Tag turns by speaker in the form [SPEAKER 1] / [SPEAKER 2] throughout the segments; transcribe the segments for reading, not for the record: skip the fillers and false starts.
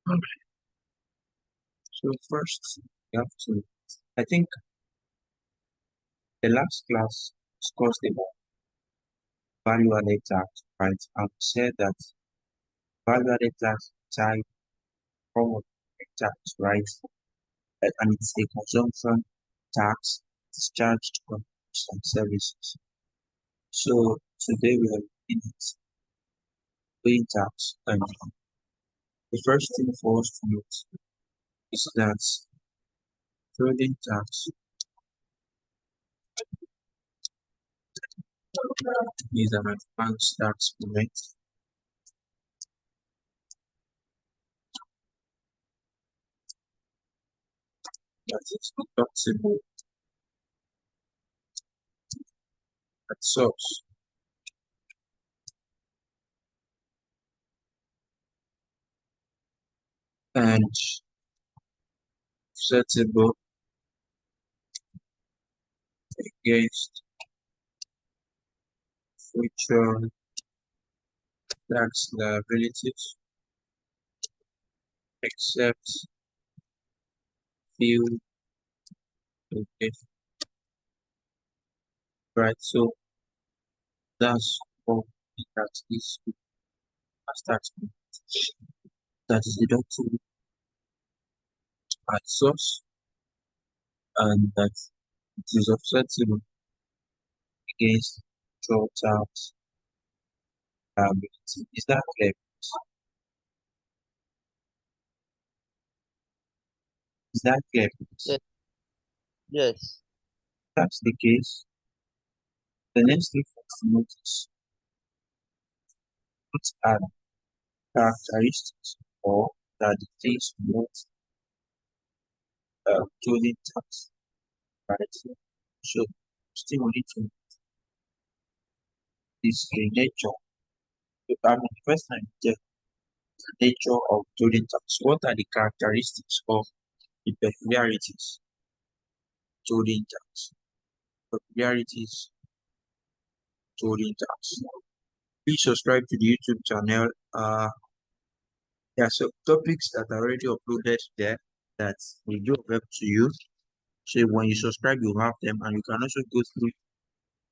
[SPEAKER 1] So first, you have to, I think the last class discussed about value-added tax, right? And said that value-added tax type form of tax, right? And it's a consumption tax discharged on goods and services. So today we are looking at paying tax, and the first thing for us to note is that trading tax is an advanced tax payment that is deductible at source and settlable against future tax liabilities, except few locations. Right, so that's what the tax is as tax payment that is deductible at source and that it is offsetable against future tax liability. Is that clear? Is that clear?
[SPEAKER 2] Yes, yes,
[SPEAKER 1] If that's the case, the next thing for us to notice what are the characteristics or that the things not withholding tax, right? So still we need to is the nature. I mean, the first time the nature of withholding tax. What are the characteristics of the peculiarities of withholding tax? Peculiarities of withholding tax. Please subscribe to the YouTube channel. There are some topics that are already uploaded there that will do help to you. So when you subscribe, you have them, and you can also go through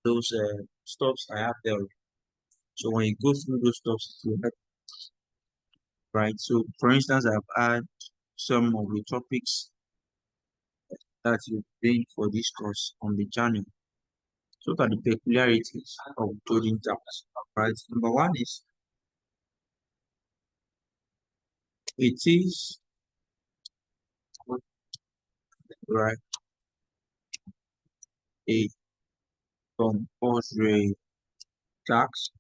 [SPEAKER 1] those stuffs I have there. So when you go through those stuffs, it will help, right? So for instance, I've had some of the topics that you've been for this course on the channel. So what are the peculiarities of withholding tax? Right. Number one is it is right a compulsory tax,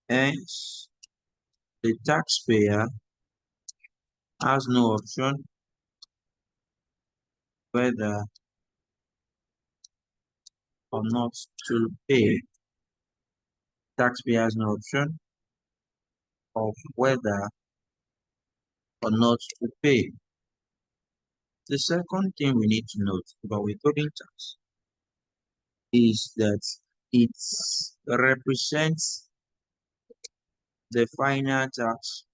[SPEAKER 1] hence the taxpayer has no option whether or not to pay. Taxpayer has no option of whether or not to pay. The second thing we need to note about withholding tax is that it represents the final tax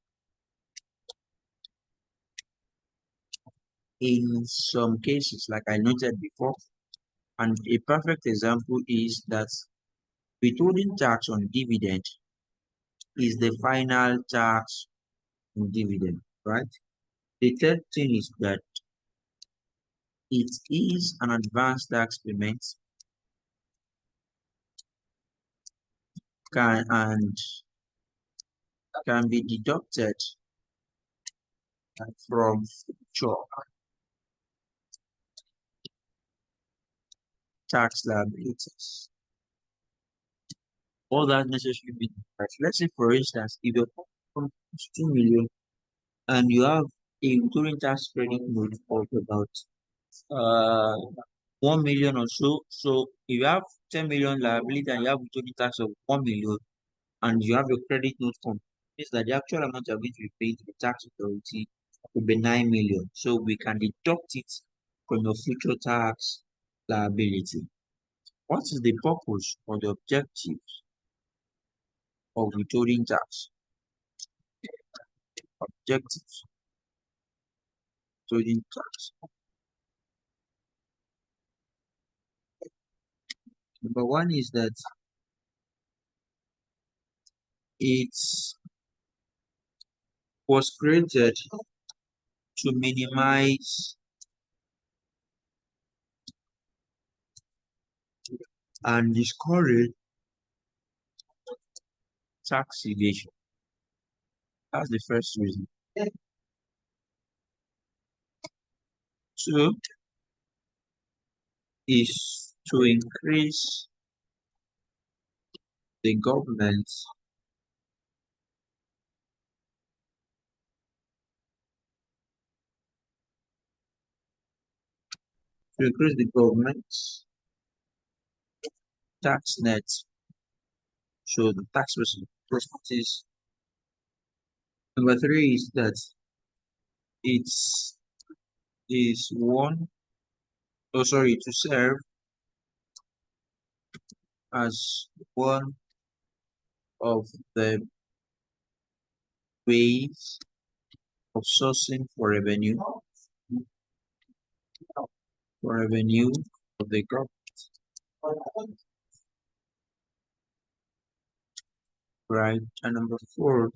[SPEAKER 1] in some cases, like I noted before. And a perfect example is that withholding tax on dividend is the final tax on dividend, right? The third thing is that it is an advanced tax payment and can be deducted from future tax liabilities. All that necessary be tax. Let's say, for instance, if your income is 2 million and you have a withholding tax credit note of about uh 1 million or so. So if you have 10 million liability and you have withholding tax of 1 million and you have your credit note from means that the actual amount you're going to be paying to the tax authority will be 9 million. So we can deduct it from your future tax liability. What is the purpose or the objective of withholding tax? objectives withholding tax. Number one is that it was created to minimize and discourage tax evasion. That's the first reason. Two is to increase the government government's tax net. So the tax properties. Number three is that it is to serve as one of the ways of sourcing for revenue of the government. Right. And number four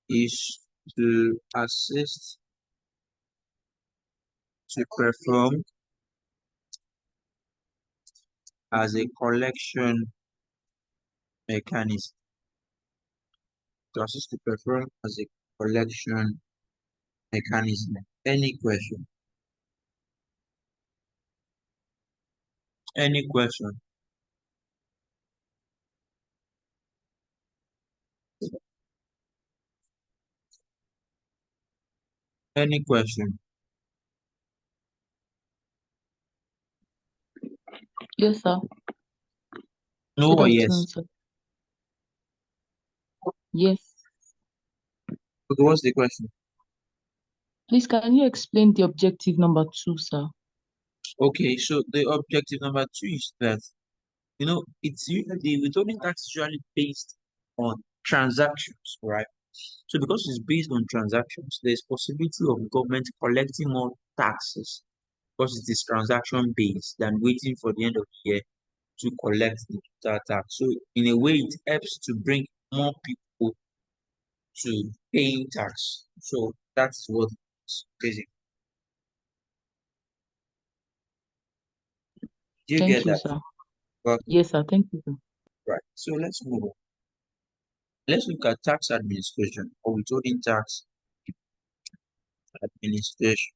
[SPEAKER 1] is to assist to perform as a collection mechanism. To assist to perform as a collection mechanism. Any question? Any question? Any question?
[SPEAKER 3] Yes, sir.
[SPEAKER 1] No
[SPEAKER 3] Good
[SPEAKER 1] or
[SPEAKER 3] afternoon,
[SPEAKER 1] yes?
[SPEAKER 3] sir. Yes.
[SPEAKER 1] Okay, what's the question?
[SPEAKER 3] Please, can you explain the objective number 2, sir?
[SPEAKER 1] Okay, so the objective number two is that it's usually the withholding tax is usually based on transactions, right? So because it's based on transactions, there's possibility of government collecting more taxes because it is transaction based than waiting for the end of the year to collect the total tax. So in a way, it helps to bring more people to paying tax. So that's what it's basically. Do you
[SPEAKER 3] Thank
[SPEAKER 1] get
[SPEAKER 3] you,
[SPEAKER 1] that?
[SPEAKER 3] sir.
[SPEAKER 1] Well,
[SPEAKER 3] Yes, sir. Thank you, sir.
[SPEAKER 1] right. So let's move on. Let's look at tax administration or withholding tax administration,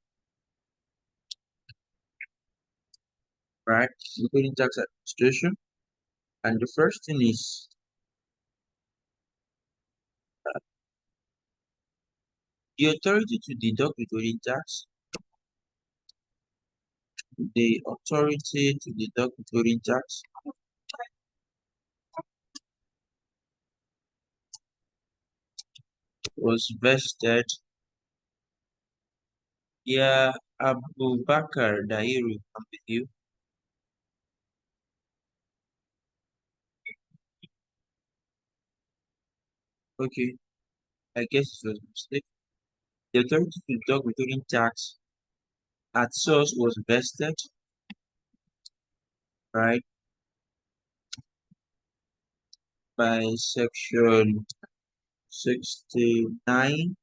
[SPEAKER 1] right? Withholding tax administration. And the first thing is the authority to deduct withholding tax. The authority to deduct withholding tax was vested. Yeah, Abu Bakr Dahiru, I'm with you. Okay, I guess it was a mistake. The authority to deduct withholding tax at source was vested, right, by section 69,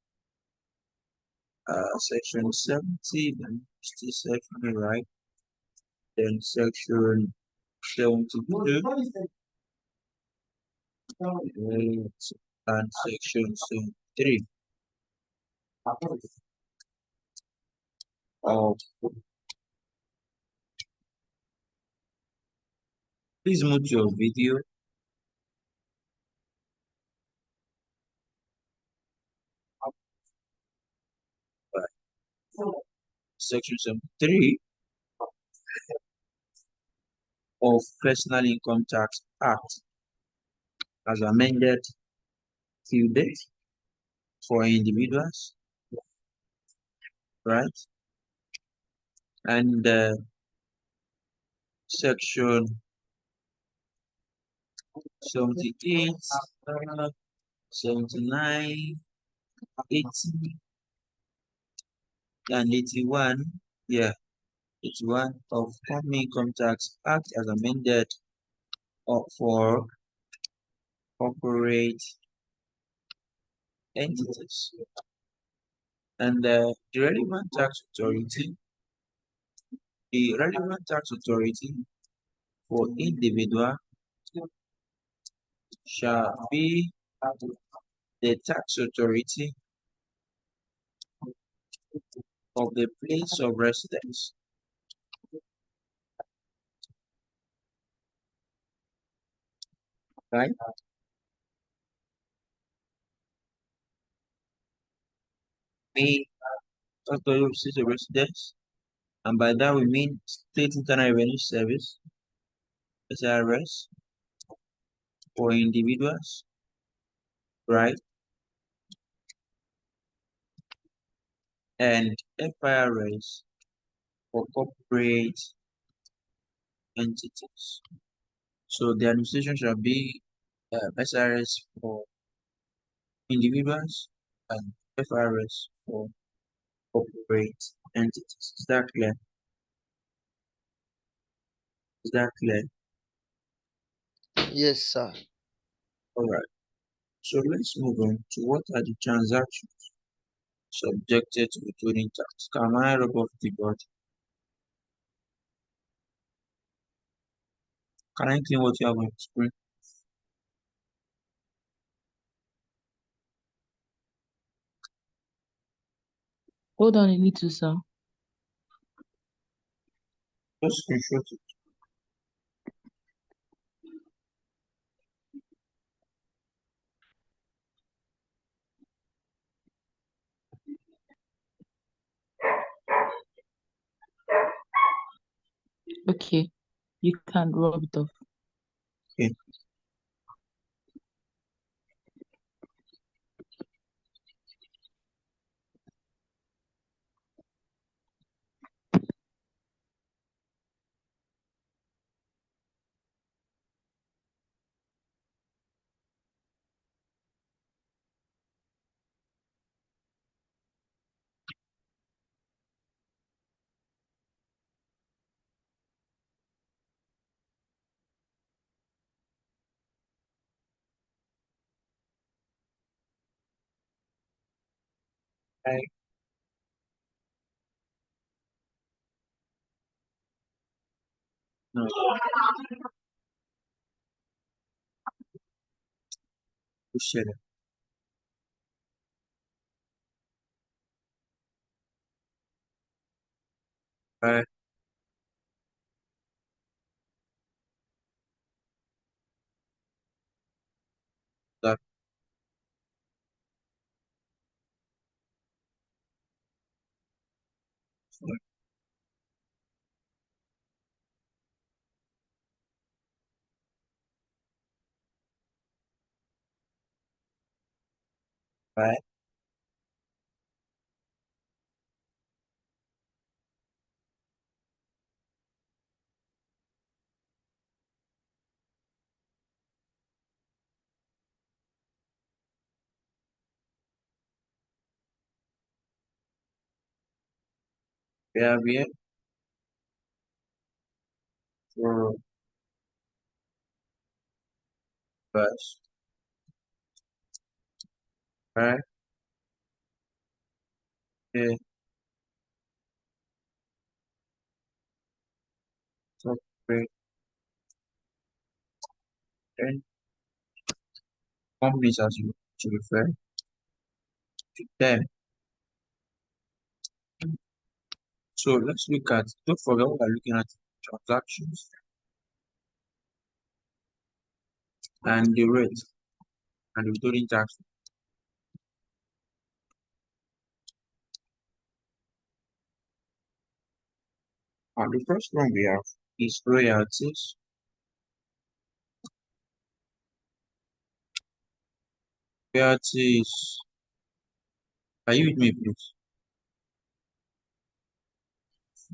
[SPEAKER 1] section 70, then 67, right, then section 72, and section 73 of. Please move to your video. Section 73 of Personal Income Tax Act as amended till date for individuals, right? And section 78, 79, 80 and 81, yeah, 81 of Company Income Tax Act as amended for corporate entities. And the relevant tax authority for individual shall be the tax authority of the place of residence. Right? The authority of place of residence, and by that we mean State Internal Revenue Service, SIRS, for individuals, right? And FIRS for corporate entities. So the administration shall be SIRS for individuals and FIRS for corporate entities. Is that clear? Is that clear?
[SPEAKER 2] Yes, sir.
[SPEAKER 1] All right. So let's move on to what are the transactions subjected to withholding tax. Can I rub off the board? Can I clean what you have on the screen?
[SPEAKER 3] Hold on a little, sir.
[SPEAKER 1] Just screenshot it.
[SPEAKER 3] Okay, you can rub it off.
[SPEAKER 1] Okay. I no. Share it. Right. That. Right. We have here for verse. Right. Here. Corporate and companies as you to refer to them. So let's look at, don't forget we are looking at transactions and the rate and the withholding tax. And the first one we have is royalties. Royalties. Are you with me, please?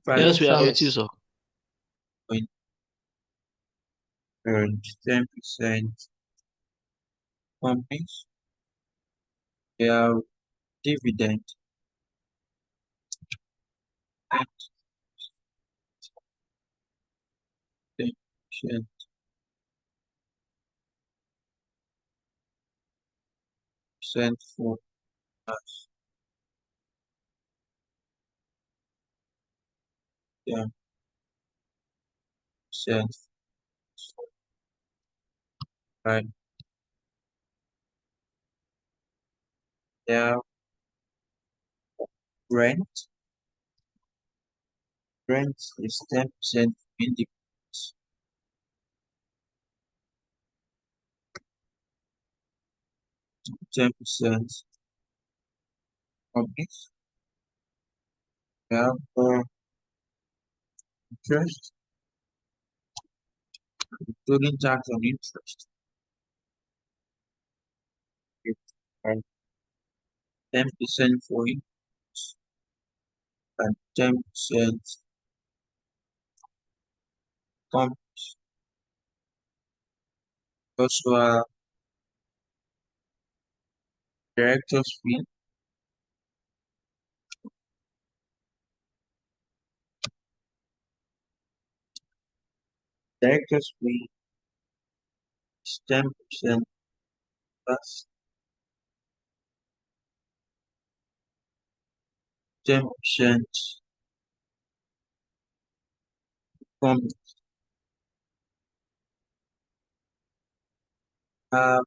[SPEAKER 2] Yes, we are with you,
[SPEAKER 3] Yes.
[SPEAKER 2] sir.
[SPEAKER 1] 5.10% companies. They have dividend at 10% for us, 10% right there. Rent is 10% independence, 10% public. We have interest, including tax on interest. And 10% for interest and 10% company. Also, director's fee, director's fee is 10% plus 10% company. Have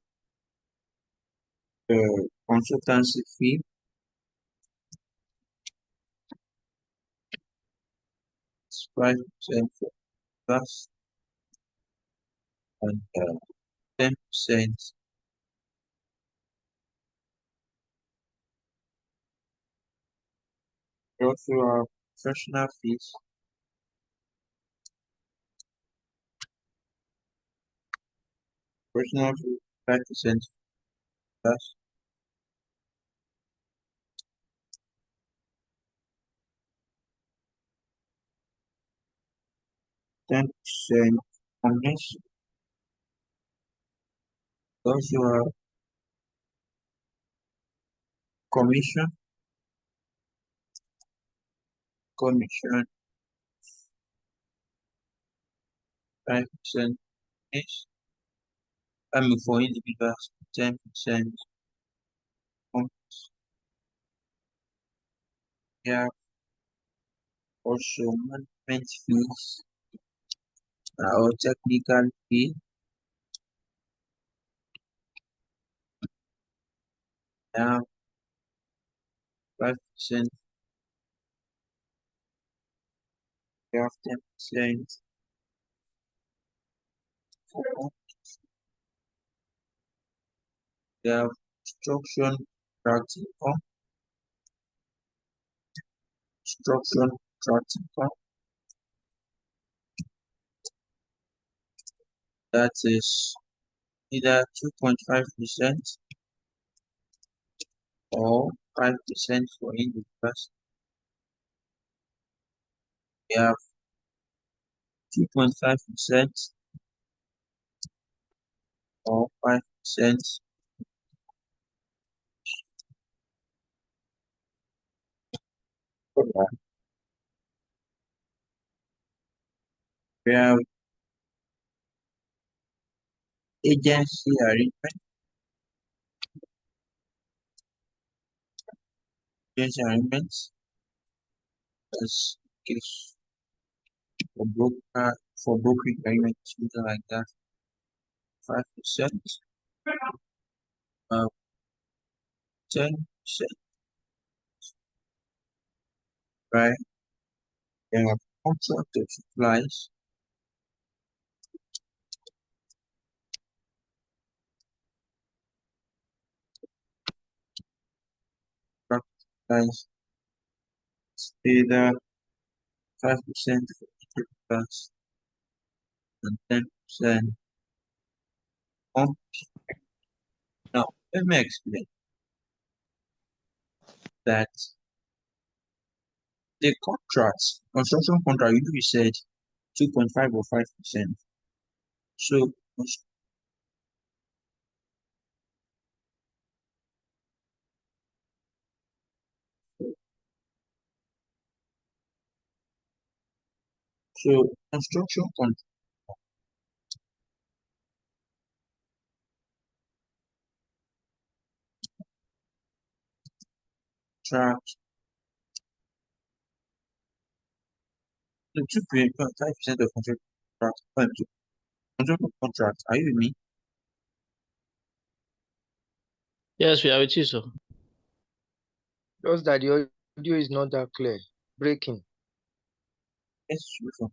[SPEAKER 1] the consultancy fee, 5% for plus and 10%. We also have professional fees, personal fee 5% plus 10% companies. We also have commission 5% each. I mean for individuals 10% companies. We have also management fees or technical fee. We have 5%. We have 10% for companies. We have construction contract income, construction contract income. That is either 2.5% or 5% for individuals. We have 2.5% or 5%. We have agency arrangement. Agency arrangements as case for brokerage agreements, something like that. 5%. 10%. Right? We have contract of supplies. Supplies either 5% for individuals and 10% on. Now, let me explain that the contracts, construction contract, you said 2.5 or 5%. So, So construction contract. The 2.5% of contract. Are you with me?
[SPEAKER 2] Yes, we are with you, sir.
[SPEAKER 4] Just that the audio is not that clear. Breaking.
[SPEAKER 1] Let's do from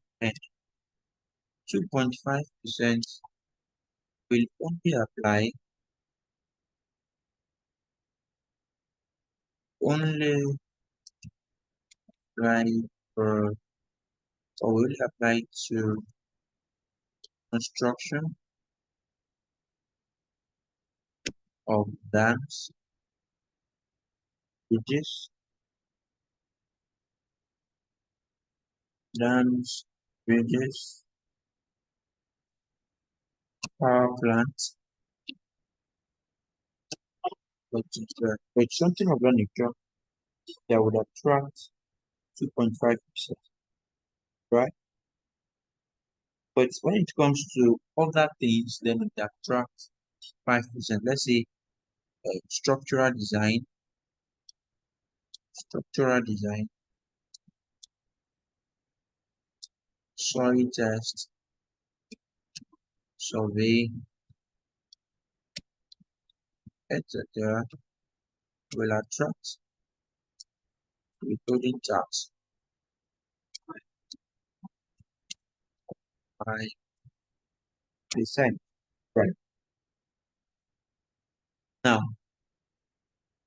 [SPEAKER 1] 2.5% will only apply for or will apply to construction of dams, bridges, power plants, but something of that nature that would attract 2.5%, right? But when it comes to other things, then it attracts 5%. Let's say structural design, soil test, survey, etc. will attract withholding tax 5%. Right. Now,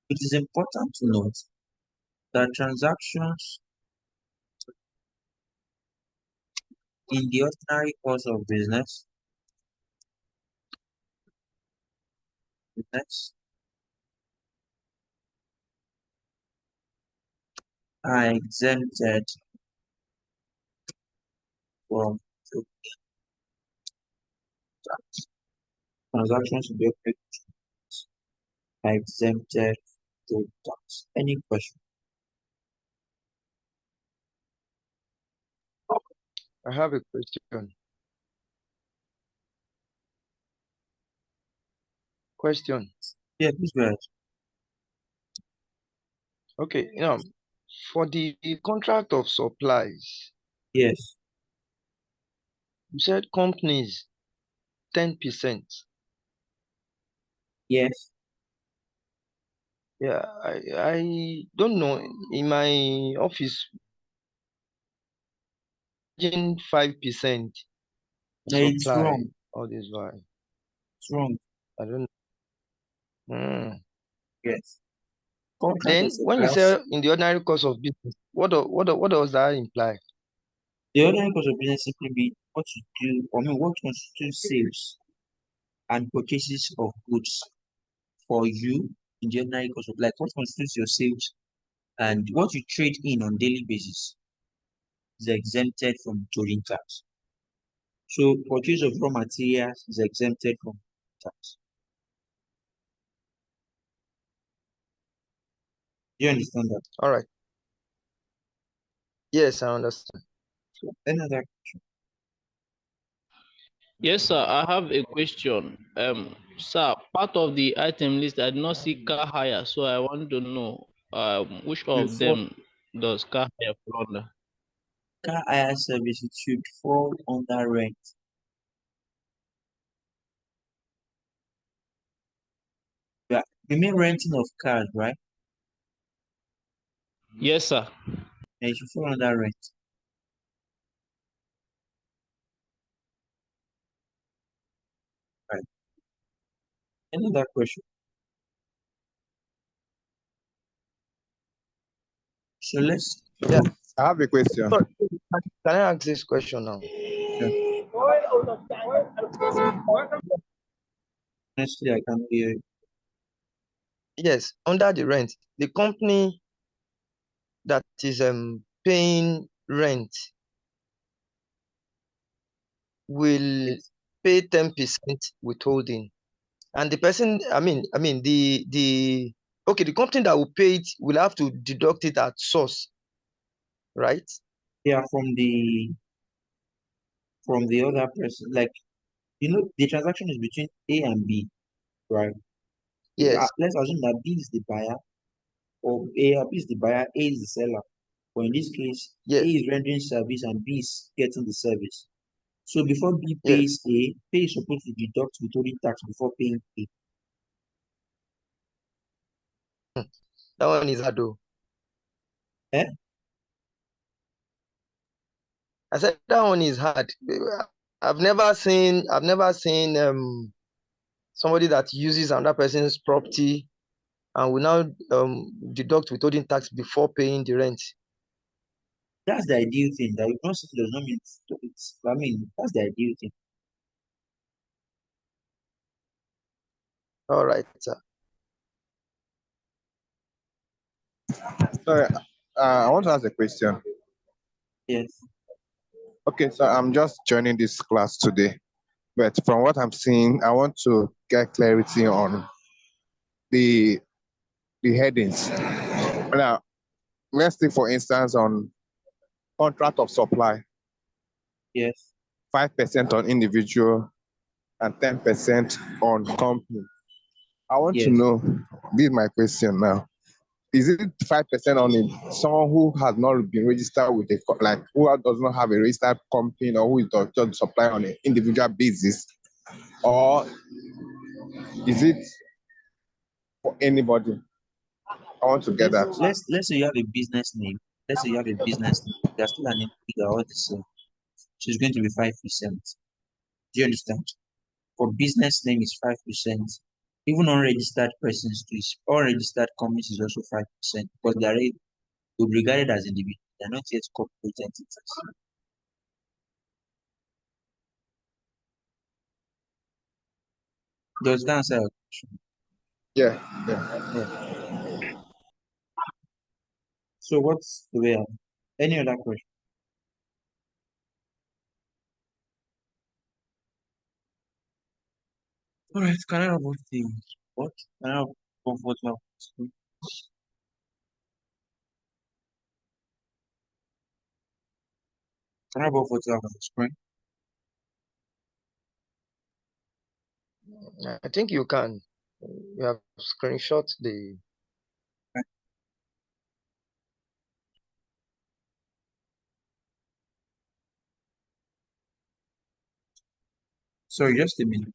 [SPEAKER 1] it is important to note that transactions in the ordinary course of business are exempted from tax. Transactions in the ordinary are exempted from tax. Any question?
[SPEAKER 4] I have a question.
[SPEAKER 1] Yeah, please go ahead.
[SPEAKER 4] Okay, for the contract of supplies,
[SPEAKER 1] Yes.
[SPEAKER 4] you said companies 10%.
[SPEAKER 1] Yes.
[SPEAKER 4] Yeah, I don't know. In my office, 5%
[SPEAKER 1] No, it's
[SPEAKER 4] supply
[SPEAKER 1] wrong.
[SPEAKER 4] all this while.
[SPEAKER 1] It's wrong.
[SPEAKER 4] I don't know.
[SPEAKER 1] Yes. Contract
[SPEAKER 4] Then
[SPEAKER 1] of
[SPEAKER 4] when you
[SPEAKER 1] supplies.
[SPEAKER 4] say in the ordinary course of business, what does that imply?
[SPEAKER 1] The ordinary course of business simply means what you do, what constitutes sales and purchases of goods for you in the ordinary course of like what constitutes your sales and what you trade in on daily basis is exempted from withholding tax. So purchase of raw materials is exempted from tax. Do you understand that?
[SPEAKER 4] All right. Yes, I understand.
[SPEAKER 1] So another question.
[SPEAKER 2] Yes, sir. I have a question. Sir, part of the item list I did not see car hire, so I want to know which of them does car hire fall under?
[SPEAKER 1] Car hire services should fall under rent. Yeah, you mean renting of cars, right?
[SPEAKER 2] Yes, sir.
[SPEAKER 1] And it should fall under rent. Right. Another question. So let's.
[SPEAKER 4] Yeah.
[SPEAKER 5] I have a question.
[SPEAKER 4] Sorry, can I ask this question now?
[SPEAKER 1] Yeah. Honestly, I can't hear you.
[SPEAKER 4] Yes, under the rent, the company that is paying rent will pay 10% withholding, and the person, the company that will pay it will have to deduct it at source, right?
[SPEAKER 1] Yeah, from the from the other person. Like, the transaction is between A and B, right?
[SPEAKER 4] Yes.
[SPEAKER 1] Let's assume that B is the buyer, or B is the buyer, A is the seller. But in this case, A
[SPEAKER 4] Yes.
[SPEAKER 1] is rendering service and B is getting the service. So before B
[SPEAKER 4] Yes.
[SPEAKER 1] pays A is supposed to deduct withholding tax before paying A.
[SPEAKER 4] That one is hard though.
[SPEAKER 1] Eh?
[SPEAKER 4] I said that one is hard. I've never seen somebody that uses another person's property and will now deduct withholding tax before paying the rent.
[SPEAKER 1] That's the ideal thing. That you don't see does not mean I mean, that's the ideal thing.
[SPEAKER 4] All right, sir.
[SPEAKER 5] Sorry, I want to ask a question.
[SPEAKER 1] Yes.
[SPEAKER 5] Okay, so I'm just joining this class today, but from what I'm seeing, I want to get clarity on the headings. Now, let's take for instance on contract of supply,
[SPEAKER 1] Yes.
[SPEAKER 5] 5% on individual and 10% on company. I want to
[SPEAKER 1] Yes.
[SPEAKER 5] know, this is my question now. Is it 5% on it, someone who has not been registered with like who does not have a registered company or who is just supply on an individual basis, or is it for anybody? I want to get that.
[SPEAKER 1] Let's say you have a business name. Let's say you have a business name. There's still an figure all the same. So it's going to be 5%. Do you understand? For business name is 5%. Even unregistered persons too unregistered companies is also 5% because they are regarded as individuals. They're not yet corporate entities. Does that answer your question?
[SPEAKER 5] Yeah.
[SPEAKER 1] Yeah. So what's the way out? Any other question? All right, can I have what the what? Can I have comfort level? Can I have comfort level on the screen?
[SPEAKER 4] I think you can. You have screenshot the.
[SPEAKER 1] Sorry, just a minute.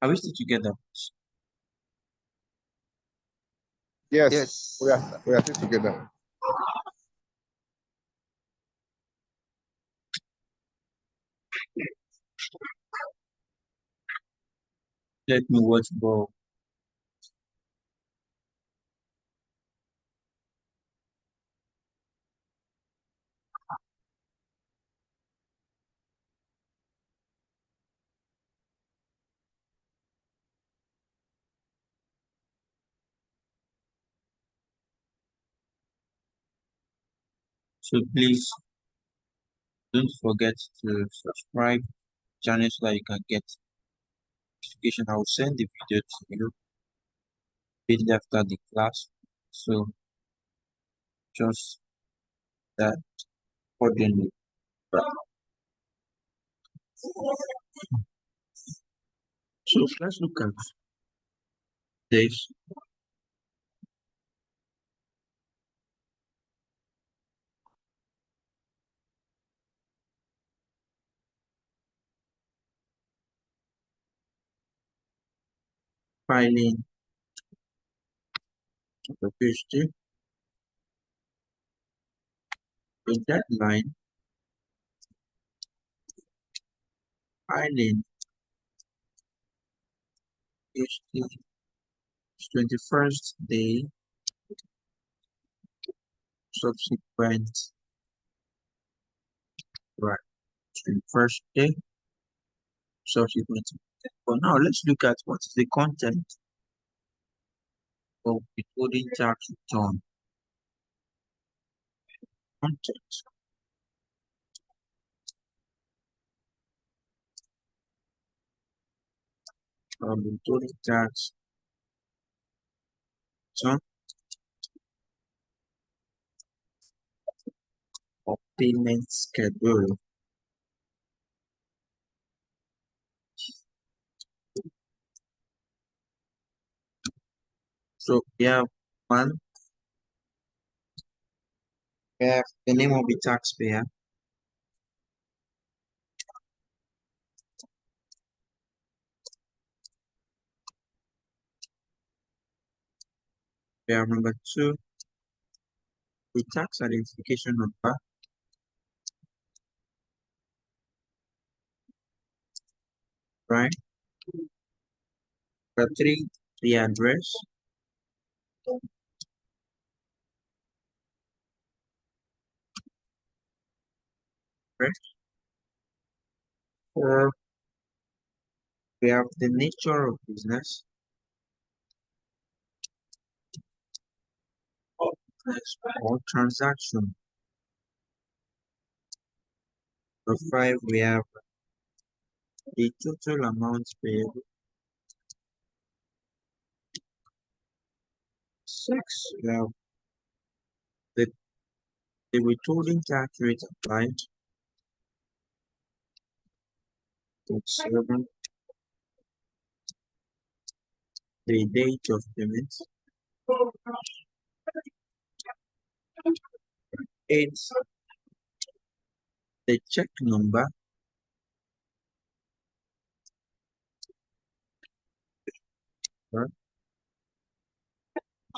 [SPEAKER 1] Are we still together?
[SPEAKER 5] Yes,
[SPEAKER 4] Yes.
[SPEAKER 5] we are still together.
[SPEAKER 1] Let me watch ball. So please don't forget to subscribe channel so that you can get notification. I will send the video to you immediately after the class. So just that accordingly. Right. So let's look at this. Filing the page 2. The deadline filing page 2 is 21st day subsequent, right, 21st day subsequent. But now let's look at what is the content of withholding tax return. Content of withholding tax return or payment schedule. So we have one, we have the name of the taxpayer, we have number 2, the tax identification number, right? Number 3, the address, right? 4, we have the nature of business, or transaction. Number 5, we have the total amount payable. 6, we have the withholding tax rate applied. 7, the date of payment. 8, the check number. Right?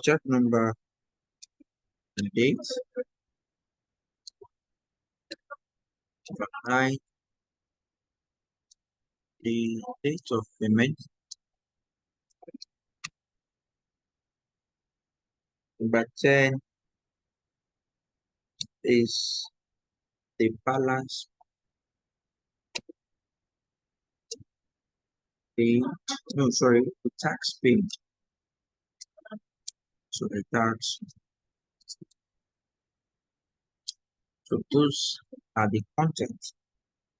[SPEAKER 1] Check number and date. Number 9, the date of payment. Number 10 is the balance paid. No, sorry, the tax paid. So the tax. So those are the content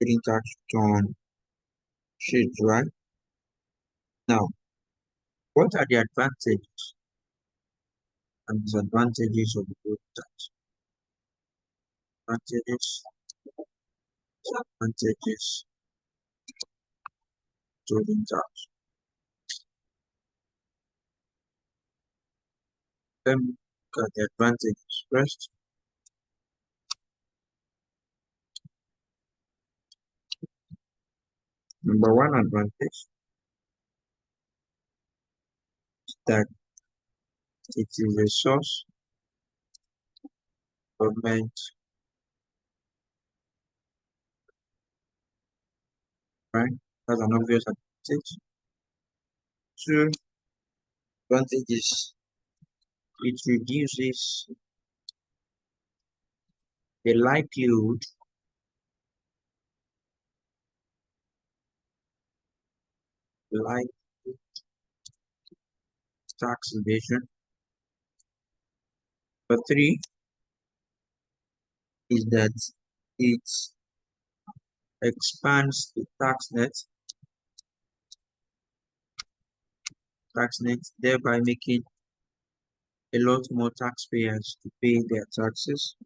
[SPEAKER 1] getting tax return sheet, right? Now, what are the advantages and disadvantages of the tax? Advantages, disadvantages to the tax. Let me look at the advantages first. Number 1 advantage is that it is a source government, right? That's an obvious advantage. 2 advantages, it reduces the likelihood like tax evasion. Number 3 is that it expands the tax net, thereby making a lot more taxpayers to pay their taxes.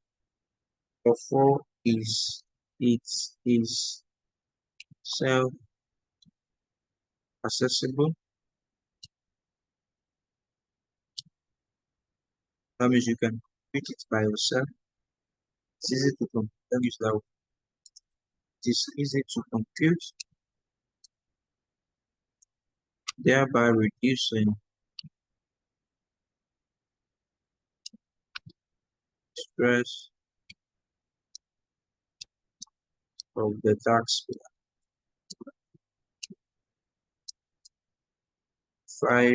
[SPEAKER 1] Or four is it is self-accessible. That means you can compute it by yourself. It's easy to compute. Let me use that word. It is easy to compute, thereby reducing stress of the taxpayer. 5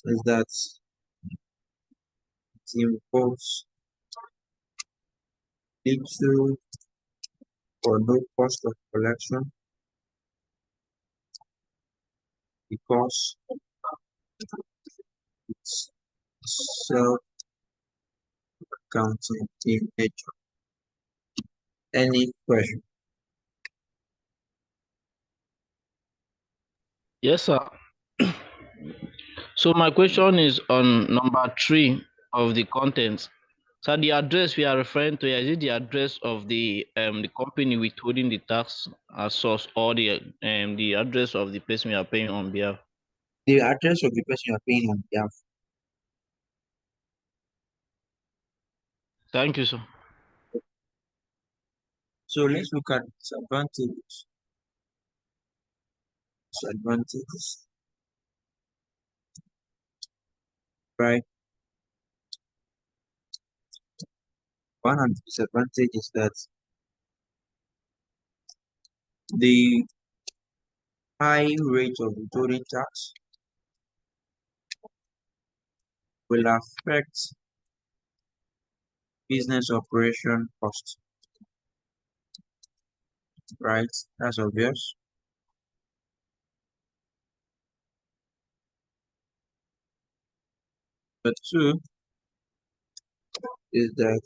[SPEAKER 1] is that it involves little or no cost of collection because it's self-accounting in nature. Any question?
[SPEAKER 2] Yes, sir. So my question is on number 3 of the contents. So the address we are referring to here, is it the address of the company withholding the tax as source, or the address of the person we are paying on behalf?
[SPEAKER 1] The address of the person you are paying on behalf.
[SPEAKER 2] Thank you, sir.
[SPEAKER 1] So let's look at disadvantages. Disadvantages, right? One of the disadvantages is that the high rate of withholding tax will affect business operation costs, right? That's obvious. But two is that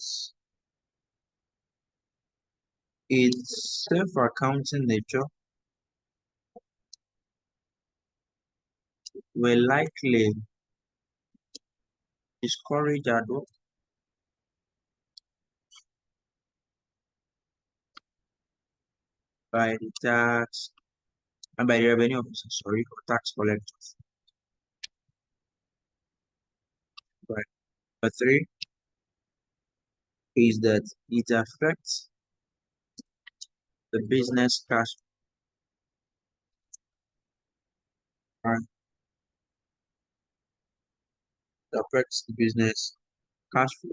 [SPEAKER 1] its self-accounting nature will likely discourage adults by the tax and by the revenue officers, sorry, or tax collectors. Right. But three is that it affects the business cash, right? It affects the business cash flow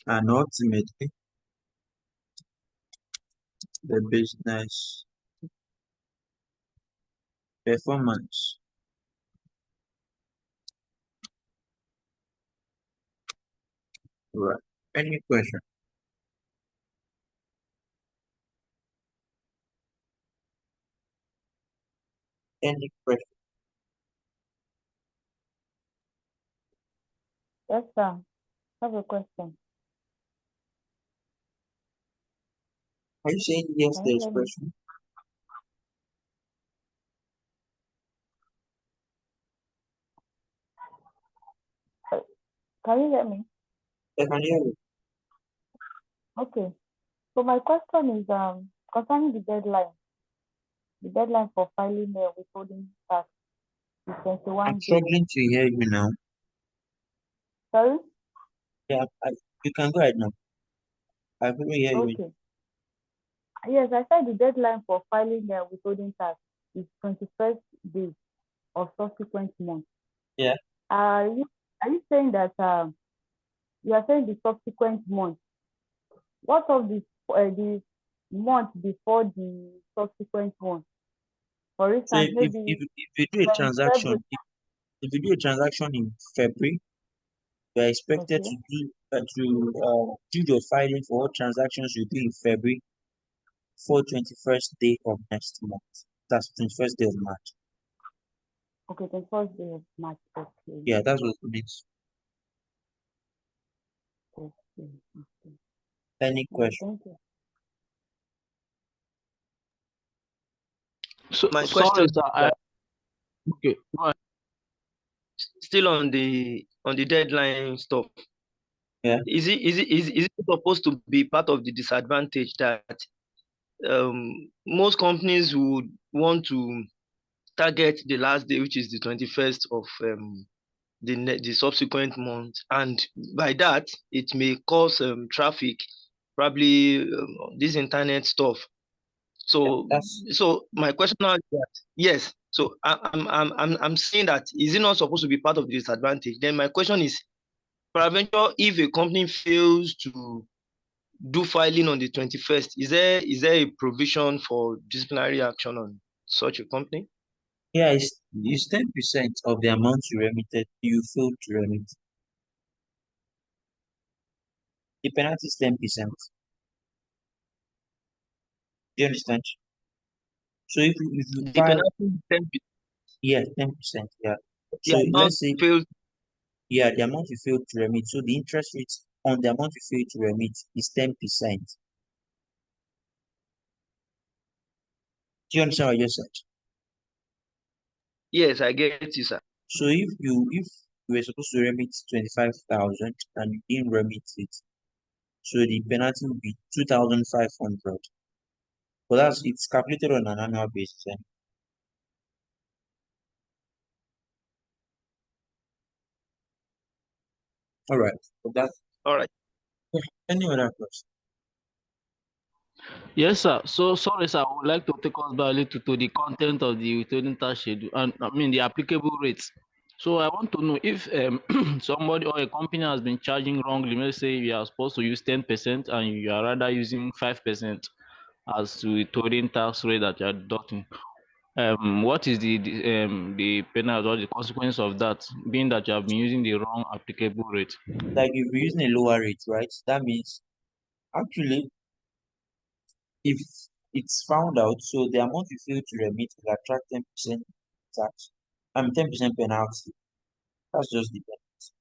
[SPEAKER 1] and ultimately the business performance. Right. Any question? Any question?
[SPEAKER 6] Yes, sir. I have a question.
[SPEAKER 1] Are you saying yes,
[SPEAKER 6] Can
[SPEAKER 1] there
[SPEAKER 6] you
[SPEAKER 1] is
[SPEAKER 6] hear me?
[SPEAKER 1] question?
[SPEAKER 6] Can you hear me?
[SPEAKER 1] I can hear you.
[SPEAKER 6] Okay. So my question is concerning the deadline. The deadline for filing the withholding tax is
[SPEAKER 1] I'm
[SPEAKER 6] 21 days.
[SPEAKER 1] struggling to hear you now.
[SPEAKER 6] Sorry?
[SPEAKER 1] Yeah, you can go ahead now. I couldn't hear you.
[SPEAKER 6] Okay. Yes, I said the deadline for filing the withholding tax is 21st day of subsequent month.
[SPEAKER 1] Yeah.
[SPEAKER 6] Are you saying that you are saying the subsequent month? What of the month before the subsequent one? For
[SPEAKER 1] So
[SPEAKER 6] instance,
[SPEAKER 1] if
[SPEAKER 6] maybe
[SPEAKER 1] you do a
[SPEAKER 6] February.
[SPEAKER 1] transaction, if you do a transaction in February, you are expected
[SPEAKER 6] Okay.
[SPEAKER 1] to do your filing for all transactions you do in February for 21st day of next month. That's 21st day of March.
[SPEAKER 6] Okay, the first day of March. Okay.
[SPEAKER 1] Yeah, that's what it means.
[SPEAKER 6] Okay. Okay.
[SPEAKER 1] Any question?
[SPEAKER 6] Thank you.
[SPEAKER 2] So
[SPEAKER 4] My
[SPEAKER 2] sorry,
[SPEAKER 4] question
[SPEAKER 2] sir.
[SPEAKER 4] is that
[SPEAKER 2] Okay, go ahead.
[SPEAKER 4] still on the deadline stuff.
[SPEAKER 1] Yeah.
[SPEAKER 4] Is it supposed to be part of the disadvantage that most companies would want to target the last day, which is the 21st of the subsequent month, and by that it may cause traffic, probably this internet stuff. So my question now is that, yes. So I'm saying that, is it not supposed to be part of the disadvantage? Then my question is, peradventure, if a company fails to do filing on the 21st, is there a provision for disciplinary action on such a company?
[SPEAKER 1] Yeah, it's 10% of the amount you remitted, you failed to remit. The penalty is 10%. Do you understand? So if you
[SPEAKER 4] The
[SPEAKER 1] file,
[SPEAKER 4] penalty is 10%.
[SPEAKER 1] yeah, 10%, yeah.
[SPEAKER 4] The
[SPEAKER 1] So
[SPEAKER 4] amount
[SPEAKER 1] let's say,
[SPEAKER 4] failed.
[SPEAKER 1] yeah, the amount you failed to remit. So the interest rate on the amount you failed to remit is 10%. Do you understand what I just said?
[SPEAKER 4] Yes, I get you, sir.
[SPEAKER 1] So if you were supposed to remit 25,000 and you didn't remit it, so the penalty will be 2,500. But it's calculated on an annual basis. All right. So that's
[SPEAKER 4] All right.
[SPEAKER 1] any other question?
[SPEAKER 2] Yes, sir. So sorry, sir. I would like to take us back a little to the content of the withholding tax schedule, and I mean the applicable rates. So I want to know if somebody or a company has been charging wrongly. Let's say you are supposed to use 10% and you are rather using 5% as to withholding tax rate that you are deducting. What is the penalty or the consequence of that, being that you have been using the wrong applicable rate?
[SPEAKER 1] Like if you're using a lower rate, right? That means actually if it's found out, so the amount you fail to remit will attract 10% tax. 10% penalty. That's just the penalty.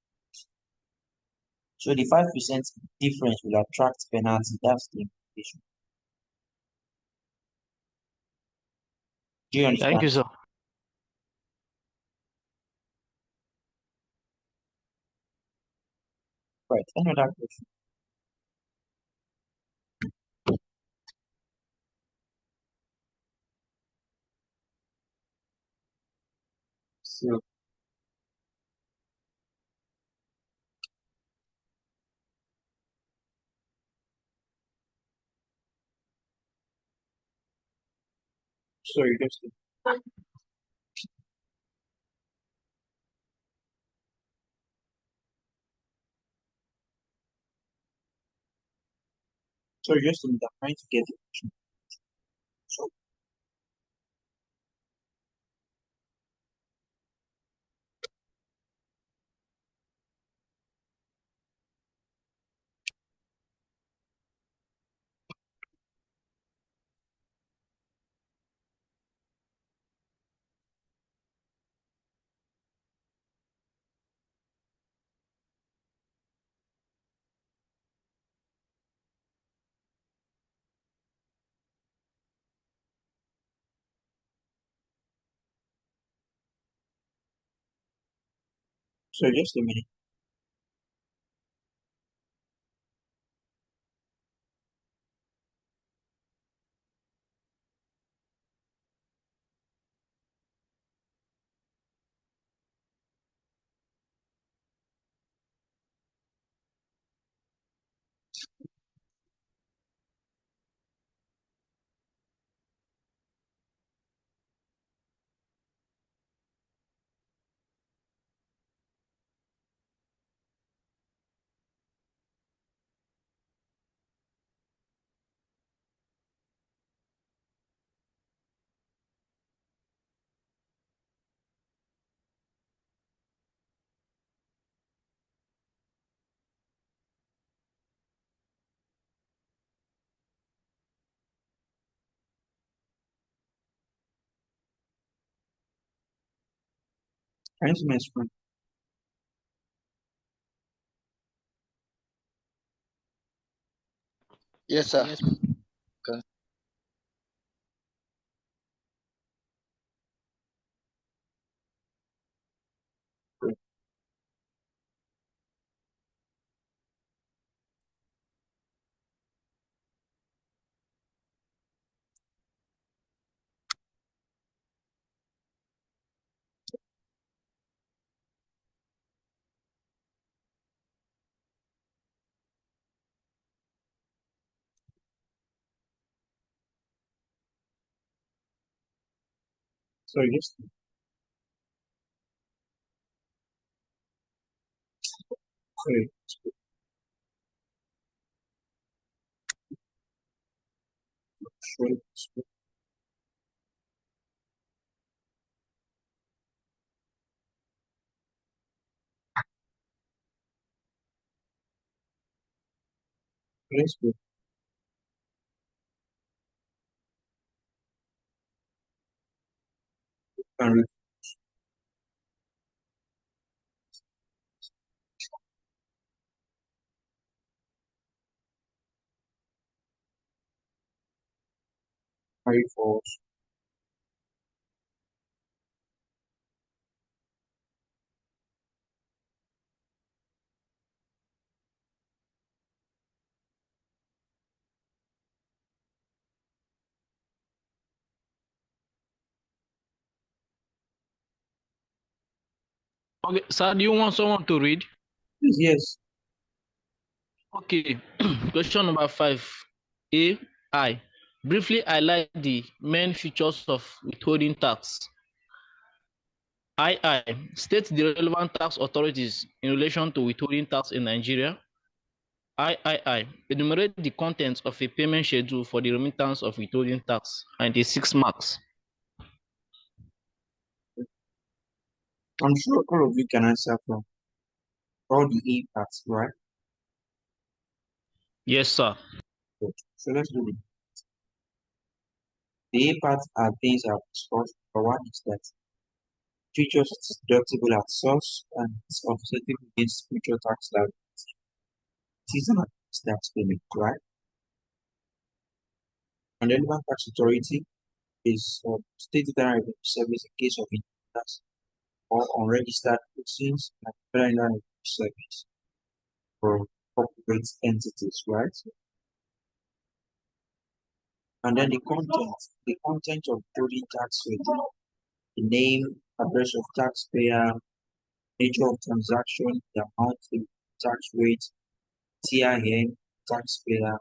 [SPEAKER 1] So the 5% difference will attract penalty. That's the implication. Do you
[SPEAKER 2] Thank
[SPEAKER 1] understand?
[SPEAKER 2] you, sir.
[SPEAKER 1] Right. Another question. So sorry, just sorry, just a minute. I'm trying to get the question. So sorry, just a minute. Trying to explain.
[SPEAKER 4] Yes, sir.
[SPEAKER 1] Sorry, yes. Sorry. Sorry. Let's go. And carry forward.
[SPEAKER 2] Okay, sir, do you want someone to read?
[SPEAKER 1] Please, yes.
[SPEAKER 2] Okay, question number 5. A. I. Briefly highlight the main features of withholding tax. II. State the relevant tax authorities in relation to withholding tax in Nigeria. III. Enumerate the contents of a payment schedule for the remittance of withholding tax, and the 6 marks.
[SPEAKER 1] I'm sure all of you can answer from all the A parts, right?
[SPEAKER 2] Yes, sir.
[SPEAKER 1] Good. So let's do it. The A parts are things I've discussed. But one is that features is deductible at source and it's offsetting against future tax liability. It is an tax payment, right? And the relevant tax authority is state general revenue service in case of income tax or unregistered persons like federal revenue service for corporate entities, right? And then the content of withholding tax schedule, the name, address of taxpayer, nature of transaction, the amount, the tax rate, TIN, taxpayer,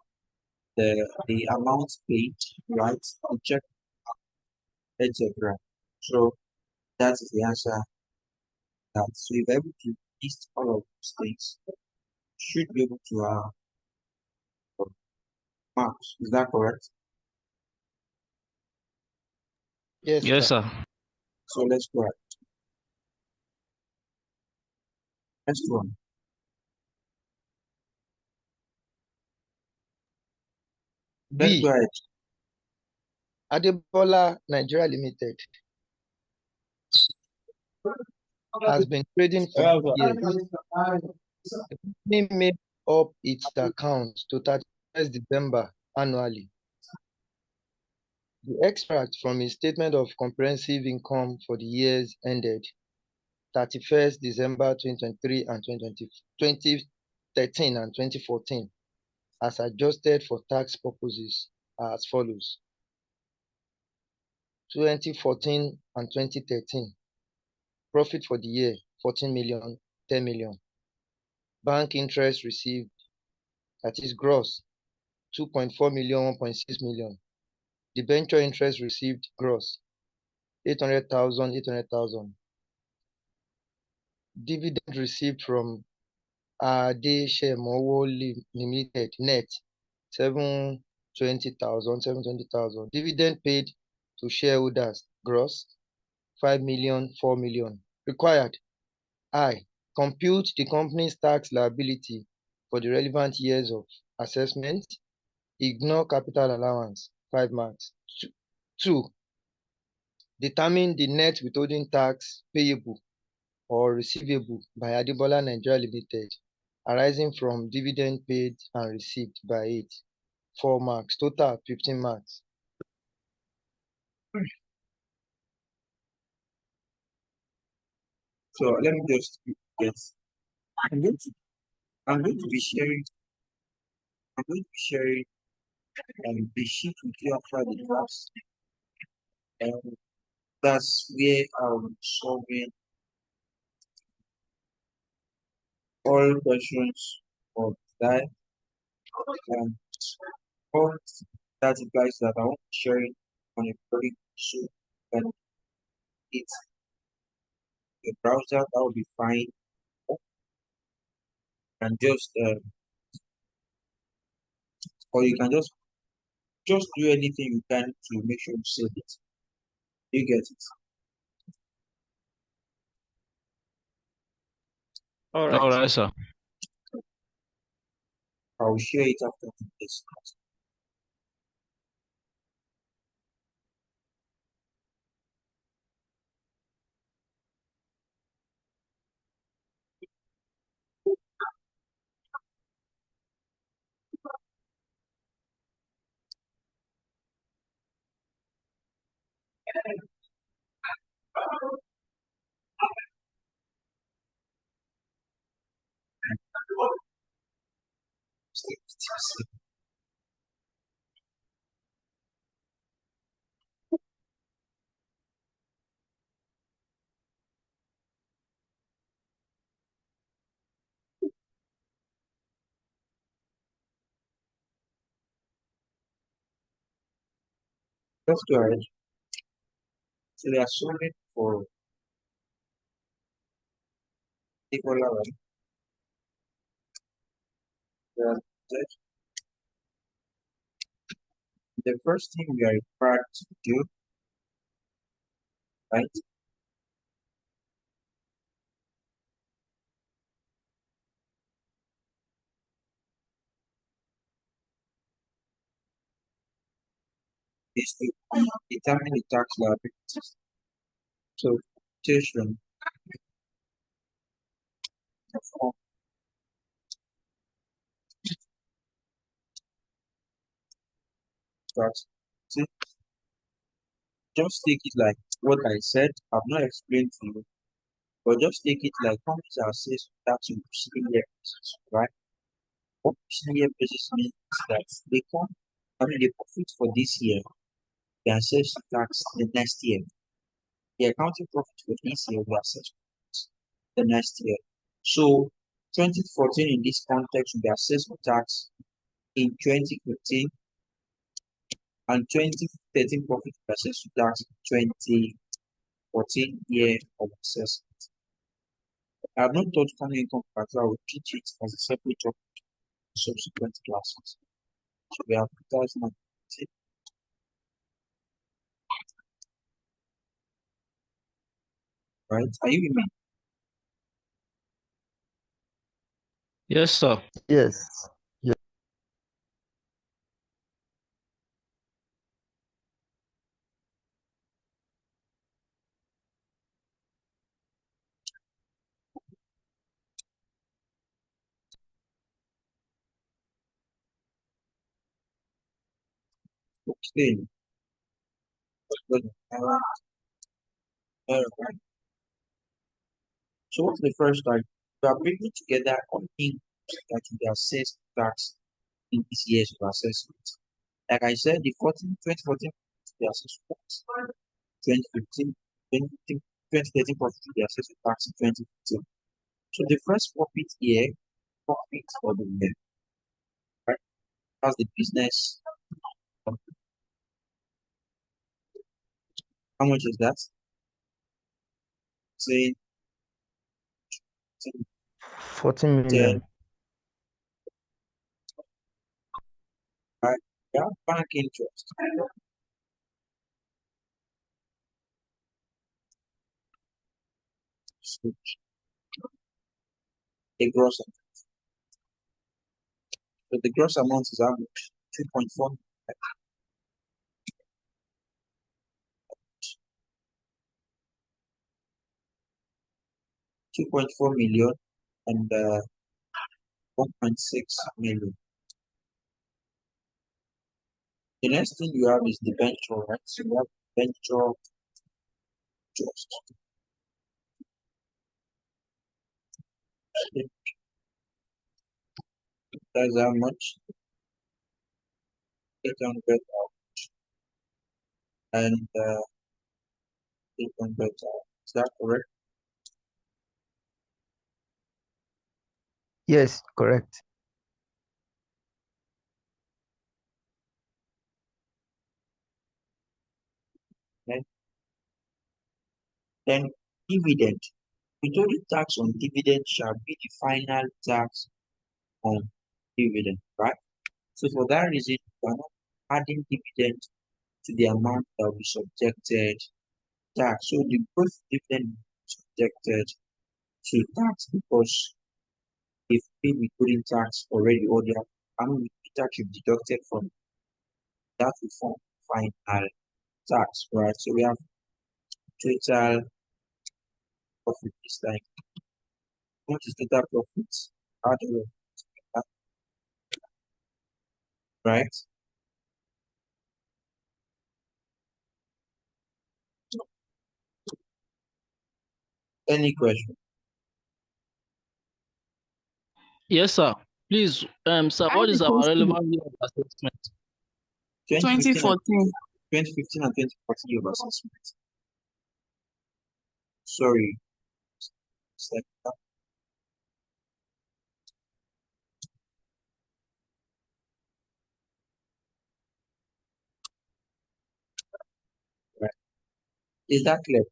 [SPEAKER 1] the amount paid, right? The check, etc. So that is the answer. That so if able to list all of these things, should be able to marks. Is that correct?
[SPEAKER 4] Yes,
[SPEAKER 2] Yes,
[SPEAKER 4] sir.
[SPEAKER 2] sir.
[SPEAKER 1] So let's go ahead. Next one. Let's
[SPEAKER 4] B.
[SPEAKER 1] go ahead.
[SPEAKER 4] Adebola Nigeria Limited has been trading for years. The company made up its accounts to 31st December annually. The extract from a statement of comprehensive income for the years ended 31st December 2023 and 2013 and 2014 as adjusted for tax purposes are as follows. 2014 and 2013, profit for the year 14 million, 10 million. Bank interest received, that is gross, 2.4 million, 1.6 million. Debenture interest received gross, 800,000, 800,000. Dividend received from Adeshemowo Limited net, 720,000, 720,000. Dividend paid to shareholders gross, 5 million, 4 million. Required. I. Compute the company's tax liability for the relevant years of assessment. Ignore capital allowance, 5 marks. 2. Determine the net withholding tax payable or receivable by Adebola Nigeria Limited arising from dividend paid and received by it, 4 marks. Total, 15 marks.
[SPEAKER 1] So let me just yes. I'm going to I'm going to be sharing the sheet with you after the class. And that's where I'm solving all questions of that and all that implies that I want to share it on a very soon. it a browser, that will be fine. And just or you can just do anything you can to make sure you save it. You get it.
[SPEAKER 4] All right.
[SPEAKER 2] All right, sir.
[SPEAKER 1] I will share it after this. Let's go ahead. So they are solving for equal level. The the first thing we are required to do, right, is to determine the tax liabilities. So quotation of tax. See, just take it like what I said. I've not explained to you, but just take it like companies are assessed tax on year basis, right? What year basis means that they come, I mean, the profit for this year, they assess tax the next year. The accounting profit for this year, we assess the next year. So 2014 in this context will be assessed for tax in 2015, and 2013 profit will be assessed for tax in 2014 year of assessment. I have not taught common income factor. I will teach it as a separate topic in subsequent classes. So we have 2019, right? Are you with me?
[SPEAKER 2] Yes, sir.
[SPEAKER 7] Yes. Yes.
[SPEAKER 1] Okay. Good. Right. So what's the first time? We are bringing together all things that will be assessed tax in this year's assessment. Like I said, the 2014 will be assessed tax. 2015, 2015, 2013 profit will be assessed tax in 2015. So the first profit here, profit for the year, right? That's the business. How much is that? Say
[SPEAKER 7] 14
[SPEAKER 1] 10,
[SPEAKER 7] million.
[SPEAKER 1] right? Yeah, bank interest. So the gross amount. So the gross amount is how much? 2.4, 2.4 million and 1.6 million. The next thing you have is the venture, right? So you have venture trust. That's how much? 800 and 800. Is that correct?
[SPEAKER 7] Yes, correct.
[SPEAKER 1] Okay. Then dividend. Withholding tax on dividend shall be the final tax on dividend, right? So for that reason, we are not adding dividend to the amount that will be subjected tax. So the both dividend subjected to tax because if paid withholding tax already or the amount tax should be deducted from that will form final tax, right? So we have total profit is like what is total profit? How do we that, right? Any question?
[SPEAKER 2] Yes, sir. Please, sir,
[SPEAKER 3] I have
[SPEAKER 2] what
[SPEAKER 3] a
[SPEAKER 2] is our
[SPEAKER 3] question.
[SPEAKER 2] relevant year of assessment?
[SPEAKER 1] 2015 and
[SPEAKER 3] 2014.
[SPEAKER 1] 2015 and 2014 year of assessment. Sorry, it's like that, right? Is that clear?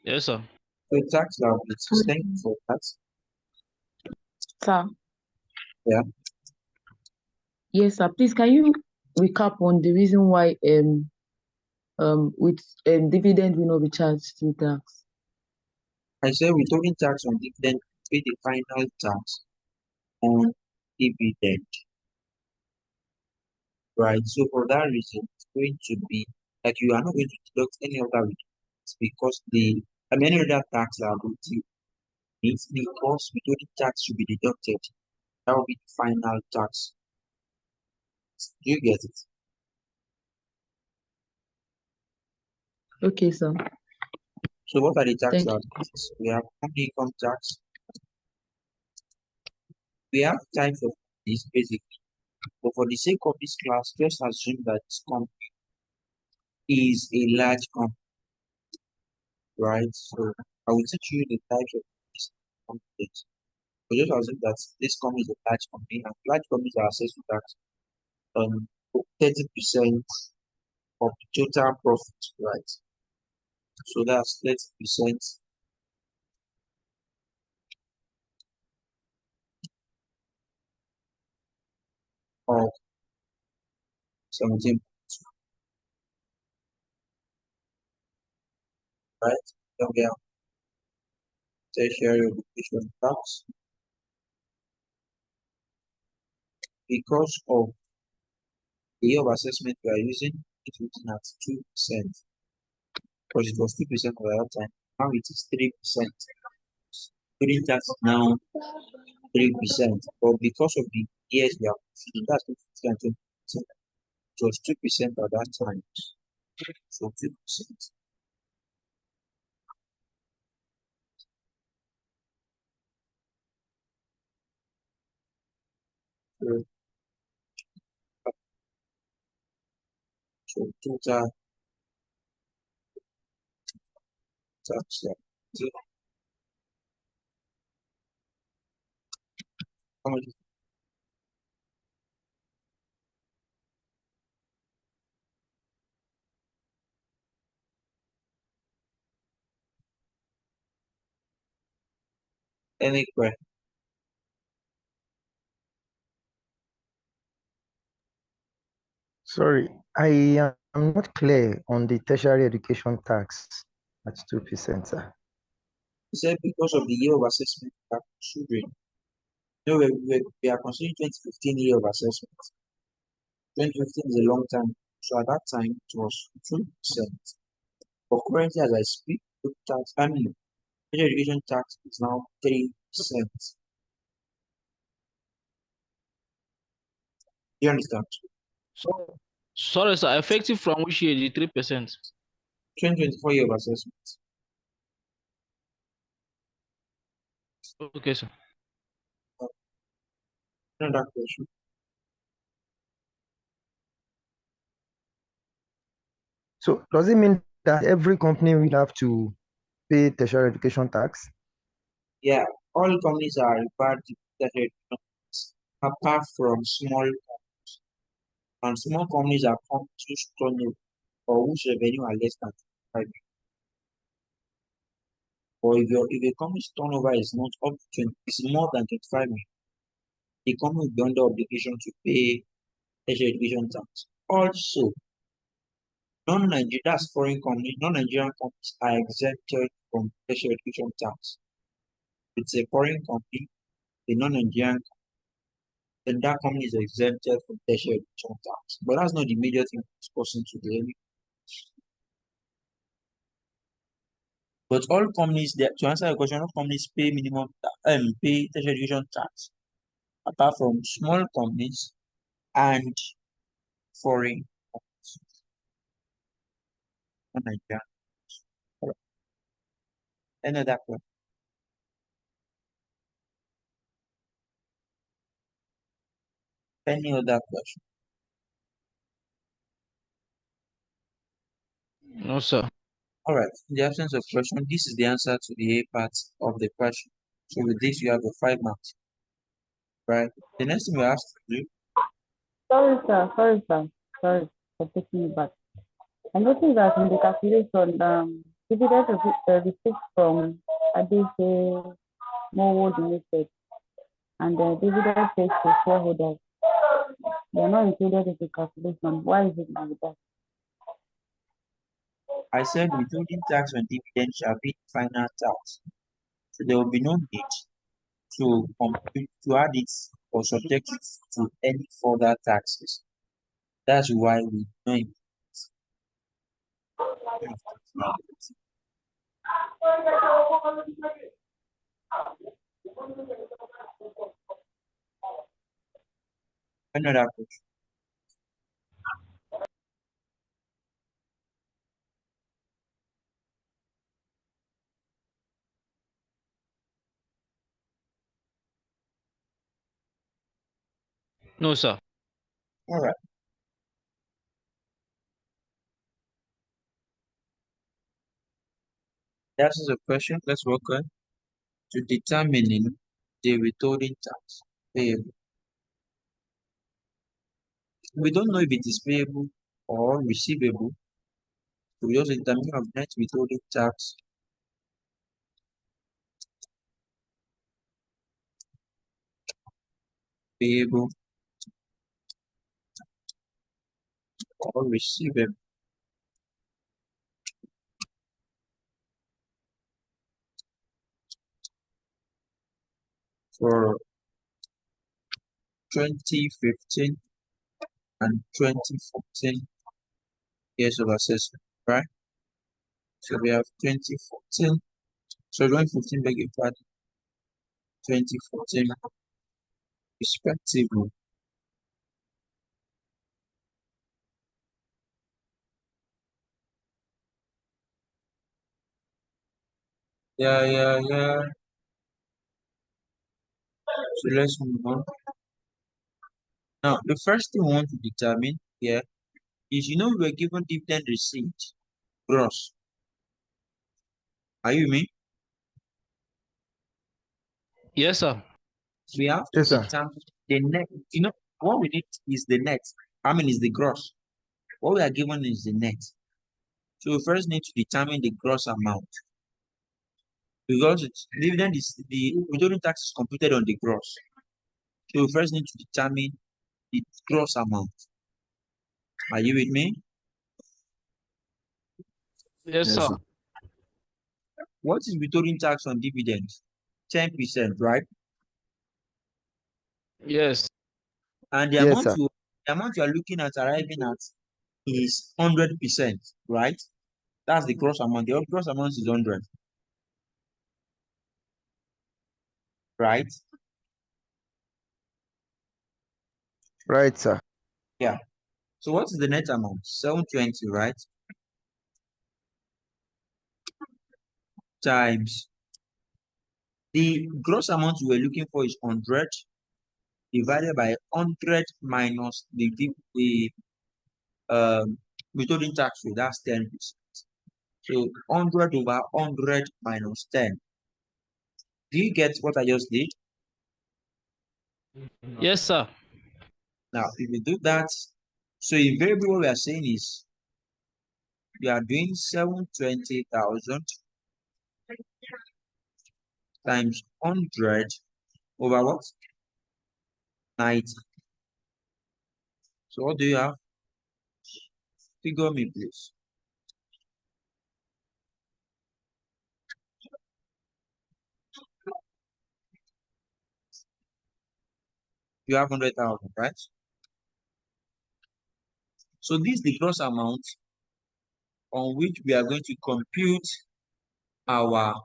[SPEAKER 2] Yes, sir.
[SPEAKER 1] So tax liabilities. Thank you for that.
[SPEAKER 3] Sir.
[SPEAKER 1] Yeah.
[SPEAKER 3] Yes, sir. Please, can you recap on the reason why with dividend will not be charged to tax?
[SPEAKER 1] I said withholding tax on dividend pay the final tax on dividend, right? So for that reason, it's going to be like you are not going to deduct any other returns because any other tax liability means because withholding tax should be deducted. That will be the final tax. Do you get it?
[SPEAKER 3] Okay, sir.
[SPEAKER 1] So what are the tax
[SPEAKER 3] Thank you.
[SPEAKER 1] liabilities? We have company income tax. We have types of this basically, but for the sake of this class, just assume that this company is a large company, right? So I will teach you the types of these companies. But just assume that this company is a large company, and large companies are assessed with tax 30% of the total profit, right? So that's 30% of 17, right? Then we have tertiary education tax because of the year of assessment we are using, it's written at 2%. Because it was 2% for that time. Now it is 3%. Putting tax now 3%. But because of the years we are considering, that's 50 and 20%. It was 2% at that time. So 2%. So, total tax. Yeah. So, how much is any question?
[SPEAKER 7] Sorry, I am not clear on the tertiary education tax at 2%, sir.
[SPEAKER 1] He said because of the year of assessment for children. No, we are considering 2015 year of assessment. 2015 is a long time. So at that time it was 2%. But currently as I speak, the tax, higher education tax is now 3%. You understand?
[SPEAKER 2] So, sorry, sir. Effective from which year? The 3%.
[SPEAKER 1] 2024 year of assessment.
[SPEAKER 2] Okay, sir.
[SPEAKER 1] Another question.
[SPEAKER 7] So does it mean that every company will have to pay tertiary education tax?
[SPEAKER 1] Yeah, all companies are required to pay that education tax, apart from small companies. And small companies are come to struggle or whose revenue are less than 5 million. Or if a company's turnover is not up to 20, is more than 25 million, the company will be under obligation to pay tertiary education tax. Also, non-Nigerian, that's foreign companies, non-Nigerian companies are exempted from tertiary education tax. It's a foreign company, a non-Nigerian, then that company is exempted from tertiary education tax. But that's not the major thing we're discussing today. But all companies, to answer your question, all companies pay pay tertiary education tax, apart from small companies and foreign companies, non-Nigerian. All right. Any other question? Any other question?
[SPEAKER 2] No, sir.
[SPEAKER 1] All right. In the absence of question, this is the answer to the A part of the question. So with this, you have a 5 marks, right? The next thing we have to do,
[SPEAKER 6] Sorry, sir. Sorry, sir. Sorry for taking you back. I noticed that in the calculation, dividend received from Adese Mowo Limited and the dividend paid to shareholders, they are not included in the calculation. Why is it like that?
[SPEAKER 1] I said withholding tax on dividend shall be final tax. So there will be no need to compute to add it or subject it to any further taxes. That's why we know it. Another question.
[SPEAKER 2] No, sir.
[SPEAKER 1] All right. That is a question. Let's work on to determining the withholding tax payable. We don't know if it is payable or receivable. So we just determine of net withholding tax payable or receivable for 2015 and 2014 years of assessment, right? So we have 2014. So 2015, beg your pardon, 2014 respectively. Yeah. So let's move on. Now, the first thing we want to determine here is, we were given dividend receipt gross. Are you with me?
[SPEAKER 2] Yes, sir.
[SPEAKER 1] We have to
[SPEAKER 7] Yes, sir.
[SPEAKER 1] determine the net. What we need is the net. Is the gross. What we are given is the net. So we first need to determine the gross amount. Because dividend is the withholding tax is computed on the gross. So we first need to determine the gross amount. Are you with me?
[SPEAKER 2] Yes, sir.
[SPEAKER 1] What is withholding tax on dividends? 10%, right?
[SPEAKER 2] Yes.
[SPEAKER 1] And the
[SPEAKER 7] Yes,
[SPEAKER 1] amount
[SPEAKER 7] sir.
[SPEAKER 1] you are looking at arriving at is 100%, right? That's the gross amount. The gross amount is 100, right?
[SPEAKER 7] Right, sir.
[SPEAKER 1] Yeah. So what is the net amount? 720, right? Times the gross amount we were looking for is 100 divided by 100 minus the withholding tax rate. That's 10%. So 100 over 100 minus 10. Do you get what I just did?
[SPEAKER 2] Yes, sir.
[SPEAKER 1] Now, if you do that, so invariably what we are saying is We are doing 720,000 times 100 over what? 90. So what do you have? Figure me, please. You have 100,000, right? So this is the gross amount on which we are going to compute our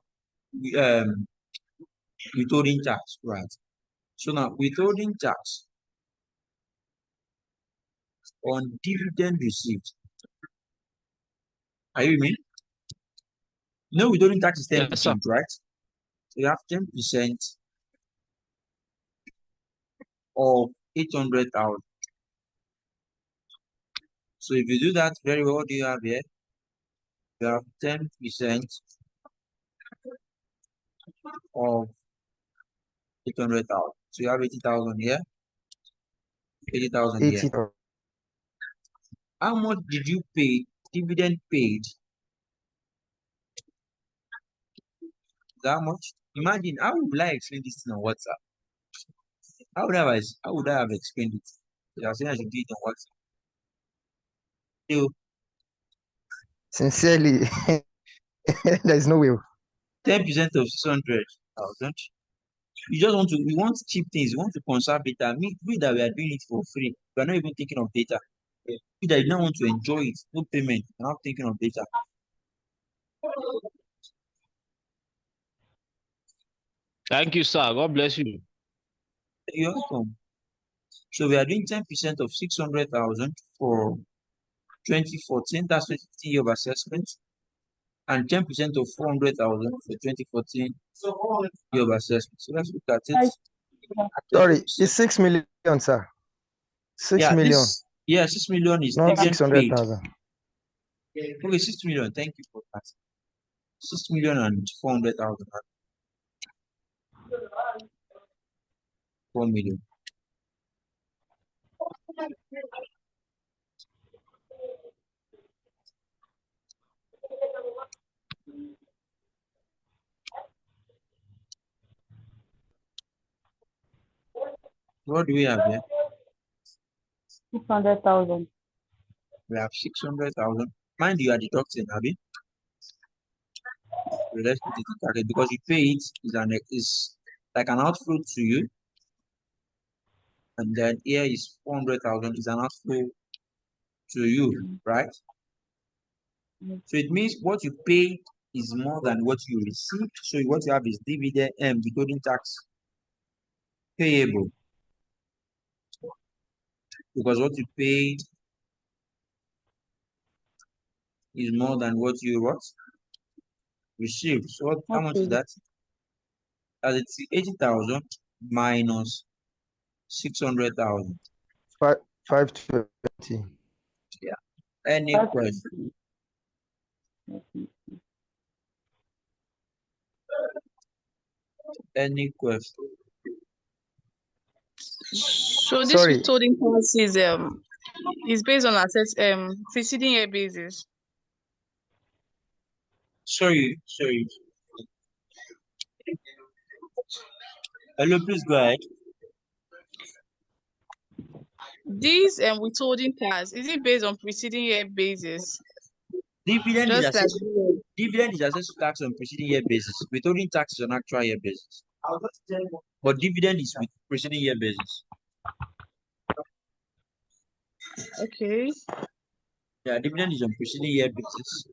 [SPEAKER 1] withholding tax, right? So now withholding tax on dividend received. Are you with me? No, withholding tax is 10%,
[SPEAKER 2] Yes, sir.
[SPEAKER 1] right? So you have 10% of 800,000. So if you do that very well, what do you have here? You have 10% of 800,000. So you have 80,000 here, 80,000 here.
[SPEAKER 7] 80,000.
[SPEAKER 1] How much did you pay? Dividend paid. That much? Imagine, how would I explain this thing on WhatsApp? How would I have explained it? You are saying I should do it on WhatsApp. So
[SPEAKER 7] Sincerely, there's no way.
[SPEAKER 1] 10% of 600,000. We want cheap things. We want to conserve data. We that we are doing it for free. We are not even thinking of data. We that do not want to enjoy it, no payment. We are not thinking of data.
[SPEAKER 2] Thank you, sir. God bless you.
[SPEAKER 1] You're welcome. So we are doing 10% of 600,000 for 2014. That's 2015 year of assessment. And 10% of 400,000 for 2014 year of assessment. So let's look at it.
[SPEAKER 7] Sorry,
[SPEAKER 1] 10%.
[SPEAKER 7] it's 6 million, sir. 6
[SPEAKER 1] Yeah,
[SPEAKER 7] million,
[SPEAKER 1] 6 million is
[SPEAKER 7] not
[SPEAKER 1] dividend paid.
[SPEAKER 7] 600,000.
[SPEAKER 1] Okay, 6 million. Thank you for that. 6 million and 400,000. 4 million. What do we have here?
[SPEAKER 6] 600,000.
[SPEAKER 1] We have 600,000. Mind you are deducting, Abby. So let's put it in target because you pay it is like an outflow to you. And then here is 400,000 is an outflow to you, right? So it means what you pay is more than what you receive. So what you have is dividend and withholding tax payable. Because what you paid is more than what you received. So how much is that? As it's 80,000 minus 600,000.
[SPEAKER 7] 520.
[SPEAKER 1] Yeah. Any question? Any question?
[SPEAKER 8] So this
[SPEAKER 7] Sorry,
[SPEAKER 8] withholding tax is based on preceding year basis.
[SPEAKER 1] Sorry. Hello, please go ahead.
[SPEAKER 8] This withholding tax, is it based on preceding year basis?
[SPEAKER 1] Dividend is
[SPEAKER 8] Just like
[SPEAKER 1] assessed. Dividend is assessed to tax on preceding year basis. Withholding tax is on actual year basis. But dividend is with preceding year basis.
[SPEAKER 8] okay.
[SPEAKER 1] Yeah, dividend is on preceding year basis.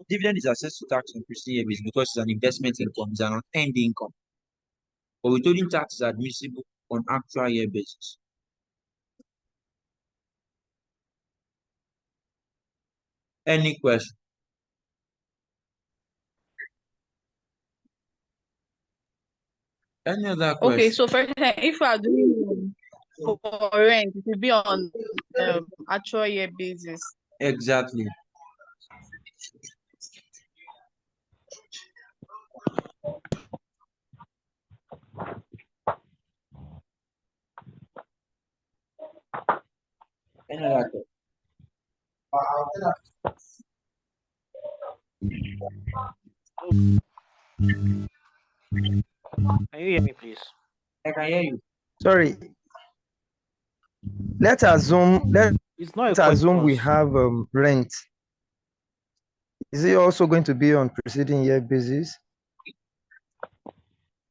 [SPEAKER 1] Dividend is assessed to tax on preceding year basis because it's an investment income, it's an unearned income. But withholding tax is admissible on actual year basis. Any question? Any other question?
[SPEAKER 8] Okay, so for example, if we are doing for rent, it will be on actual year basis.
[SPEAKER 1] Exactly. Any other question?
[SPEAKER 9] Can you hear me, please?
[SPEAKER 1] I can hear you.
[SPEAKER 7] Sorry, let's assume
[SPEAKER 9] It's not a coin
[SPEAKER 7] we
[SPEAKER 9] toss.
[SPEAKER 7] have rent. Is it also going to be on preceding year basis?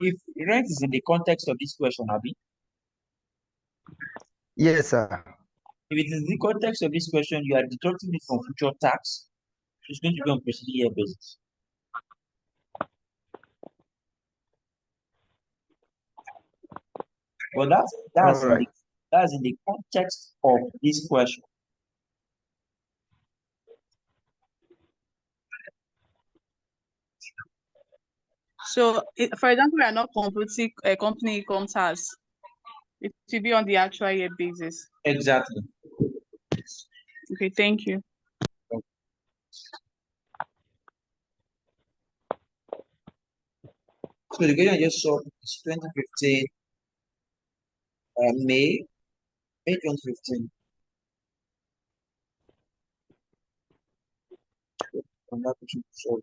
[SPEAKER 1] If rent is in the context of this question, Abi,
[SPEAKER 7] Yes, sir.
[SPEAKER 1] if it is the context of this question, you are deducting it from future tax. It's going to be on preceding year basis. But
[SPEAKER 7] All right.
[SPEAKER 1] that's in the context of this question.
[SPEAKER 8] So, for example, we are not computing company income tax. It will be on the actual year basis.
[SPEAKER 1] Exactly.
[SPEAKER 8] Okay, thank you.
[SPEAKER 1] So the question I just saw is 2015, May 2015. I'm not too sure.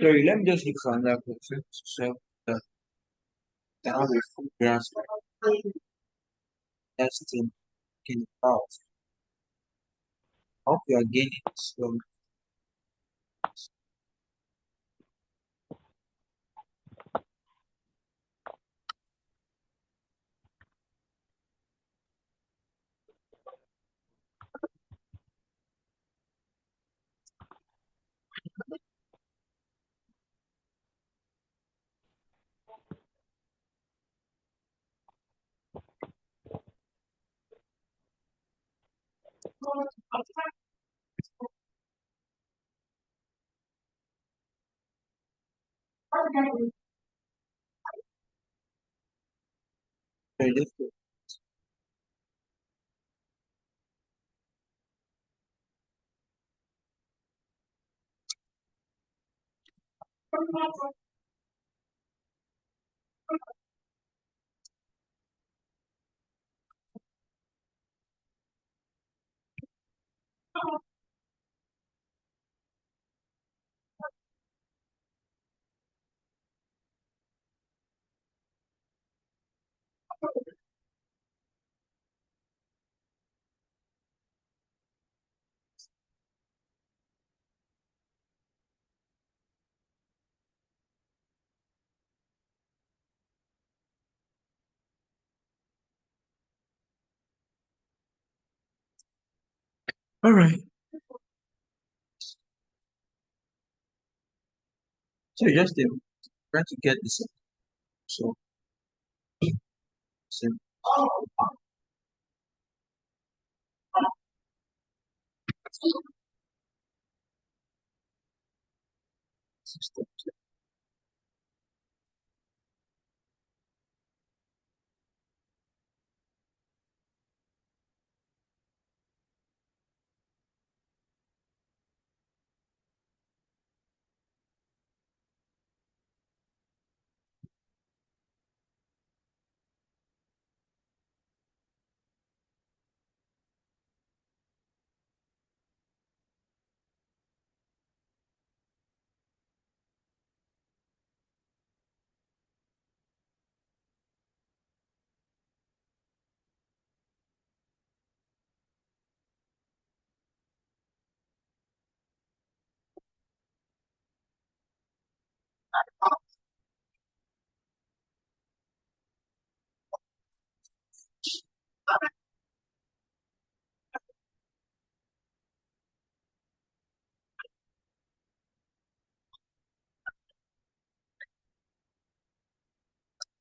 [SPEAKER 1] Sorry, let me just look for another question so that I have a full grasp of that thing in out. I hope you are getting it. So, sorry, let's go. All right. So you just trying to get this. So, so system.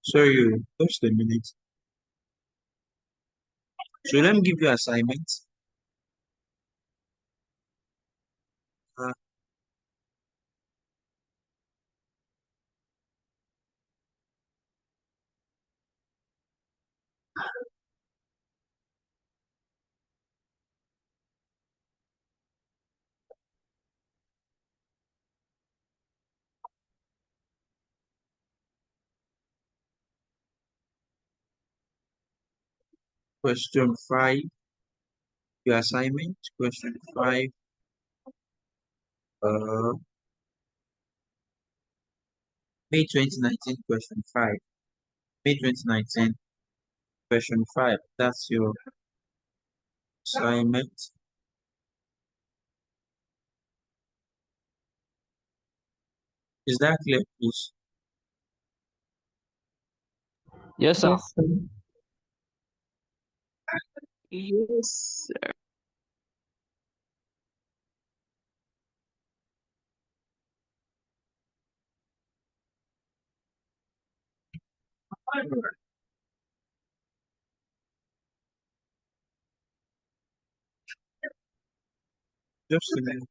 [SPEAKER 1] Sorry, just a minute. So let me give you assignment. Uh, question 5, your assignment. Question 5. May 2019, question 5. May 2019, question 5. That's your assignment. Is that clear, please?
[SPEAKER 2] Yes, sir.
[SPEAKER 3] Yes, sir.
[SPEAKER 8] Yes, sir.
[SPEAKER 1] Just a minute.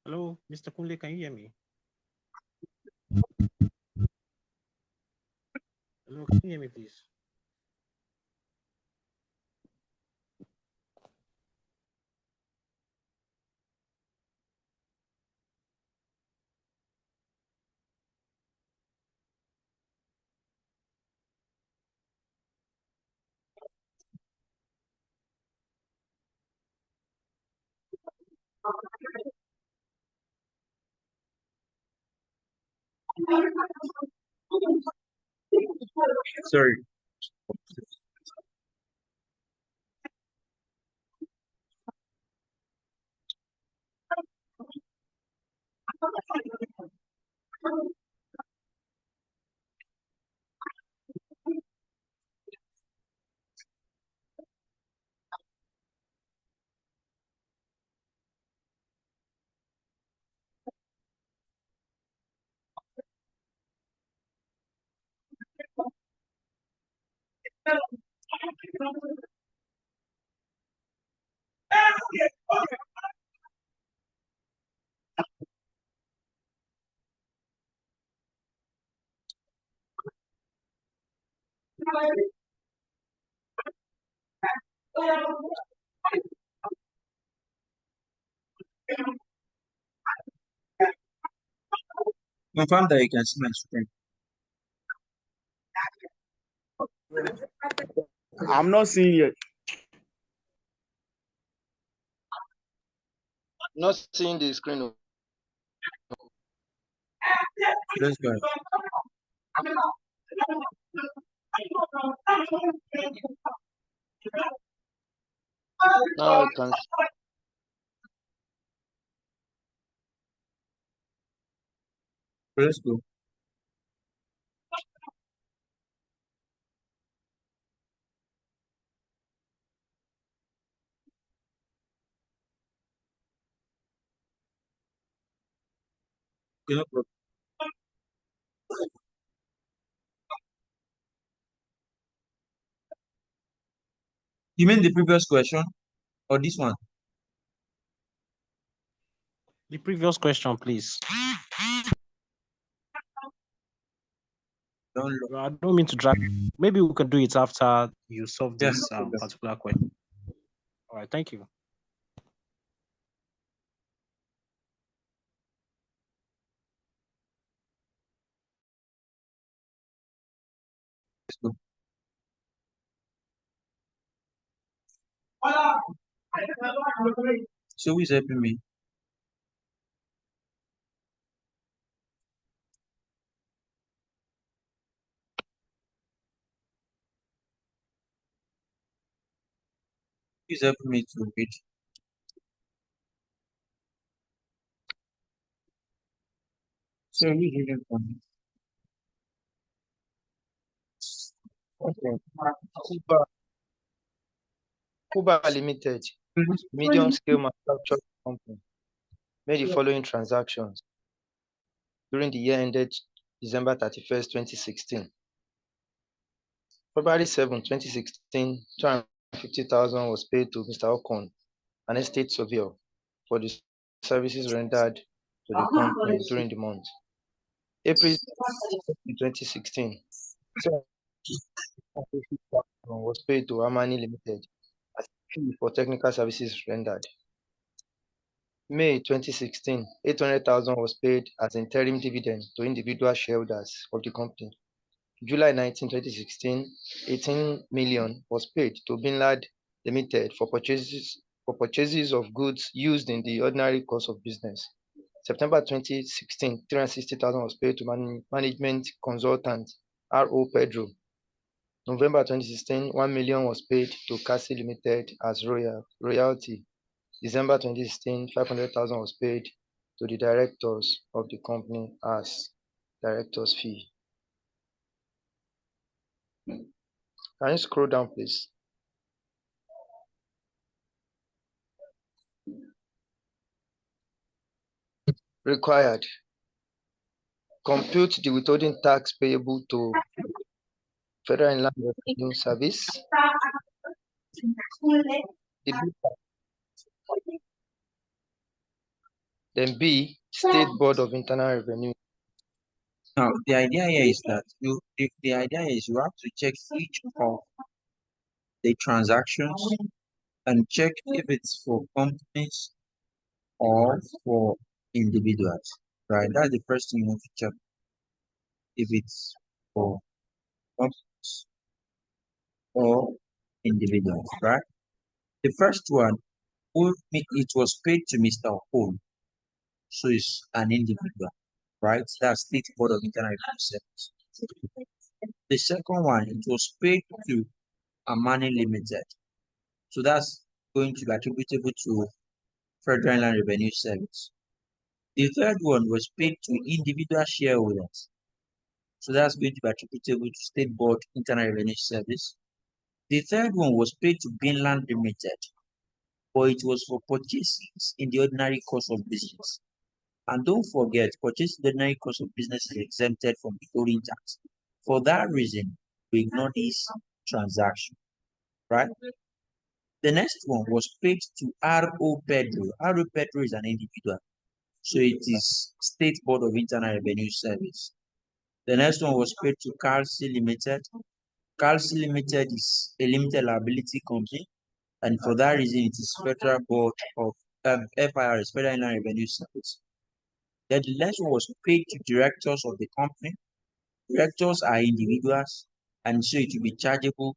[SPEAKER 9] Hello, Mr. Kunle, can you hear me? Hello, can you hear me, please?
[SPEAKER 1] Sorry. Confirm that you can see my screen.
[SPEAKER 10] I'm not seeing it.
[SPEAKER 4] Not seeing the screen.
[SPEAKER 1] Let's go.
[SPEAKER 4] Now I can see.
[SPEAKER 1] Let's go. Okay, no problem. You mean the previous question or this one?
[SPEAKER 9] The previous question, please.
[SPEAKER 1] Don't look.
[SPEAKER 9] I don't mean to drag. Maybe we can do it after you solve
[SPEAKER 1] Yeah,
[SPEAKER 9] this
[SPEAKER 1] no problem.
[SPEAKER 9] particular question. All right, thank you.
[SPEAKER 1] Let's go. So who is helping me? Who is helping me to read? So who is reading for me? Okay.
[SPEAKER 4] Kuba Limited, medium scale manufacturing company.
[SPEAKER 7] made the following transactions during the year ended December 31st, 2016. February 7, 2016, 250,000 was paid to Mr. Okon, an estate surveyor, for the services rendered to the company during the month. April 2016, 250,000 was paid to Amani Limited as a fee for technical services rendered. May 2016, 800,000 was paid as interim dividend to individual shareholders of the company. July 19, 2016, 18 million was paid to Binlad Limited for purchases of goods used in the ordinary course of business. September 2016, 360,000 was paid to management consultant R.O. Pedro. November 2016, 1 million was paid to Cassie Limited as royalty. December 2016, 500,000 was paid to the directors of the company as director's fee. Can you scroll down, please? Required. Compute the withholding tax payable to Federal Inland Revenue Service. Then B, State Board of Internal Revenue.
[SPEAKER 1] Now, the idea here is that you have to check each of the transactions and check if it's for companies or for individuals, right? That's the first thing you have to check, if it's for companies or individuals, right? The first one, it was paid to Mr. Home, so it's an individual, right? That's State Board of Internal Revenue Service. The second one, it was paid to Amani Limited, so that's going to be attributable to Federal Inland Revenue Service. The third one was paid to individual shareholders, so that's going to be attributable to State Board Internal Revenue Service. The third one was paid to Binland Limited, but it was for purchases in the ordinary course of business. And don't forget, purchase in the ordinary course of business is exempted from withholding tax. For that reason, we ignore this transaction, right? The next one was paid to R.O. Pedro. R.O. Pedro is an individual, so it is State Board of Internal Revenue Service. The next one was paid to Calci Limited. Calci Limited is a limited liability company, and for that reason, it is Federal Board of FIRS, Federal Inland Revenue Service. Then the next one was paid to directors of the company. Directors are individuals, and so it will be chargeable.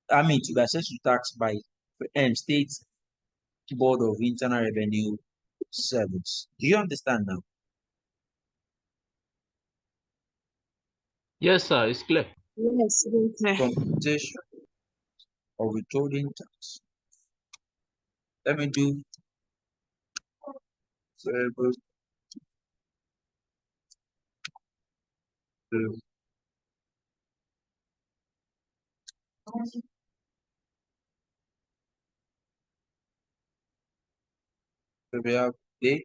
[SPEAKER 1] To be assessed to tax by State Board of Internal Revenue Service. Do you understand now?
[SPEAKER 2] Yes, sir, it's clear.
[SPEAKER 8] Yes, okay.
[SPEAKER 1] Computation of withholding tax. Let me do variable so we have date,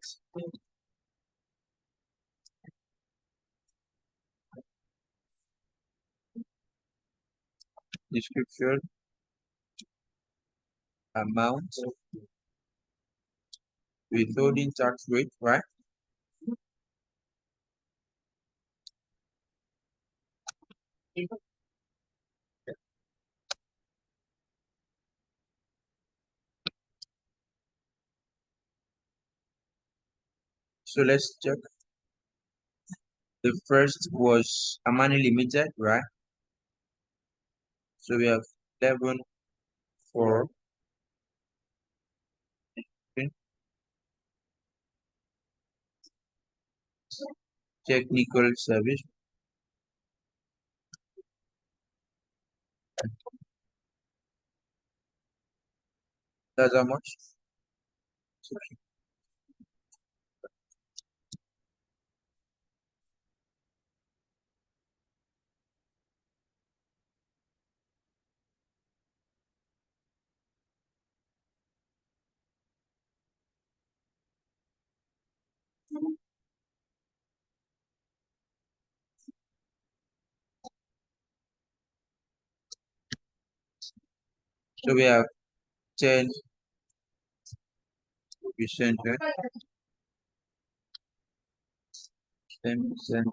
[SPEAKER 1] description, amount, withholding tax rate, right? So let's check. The first was Amani Limited, right? So we have 11 for technical service. That's how much? So we have 10%, right? 10%,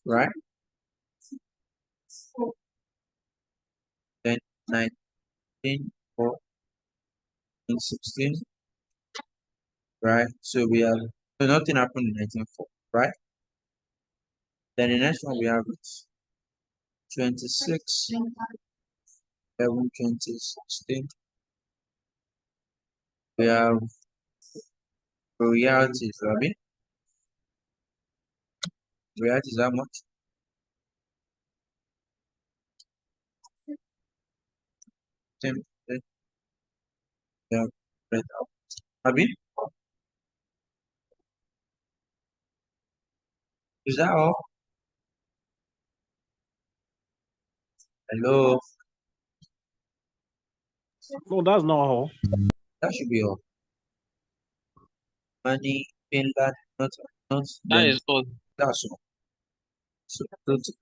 [SPEAKER 1] right? Then 19 or 16, right? So we have, so nothing happened in 19.4, right? Then the next one we have is 26, 11, 2016. We have royalties, Rabbi. Royalties how much? 10%. We have spread out. Rabbi, is that all? Hello,
[SPEAKER 9] No, that's not all.
[SPEAKER 1] that should be all. Money, Finland, not
[SPEAKER 2] That
[SPEAKER 1] then
[SPEAKER 2] is all.
[SPEAKER 1] that's all. So total.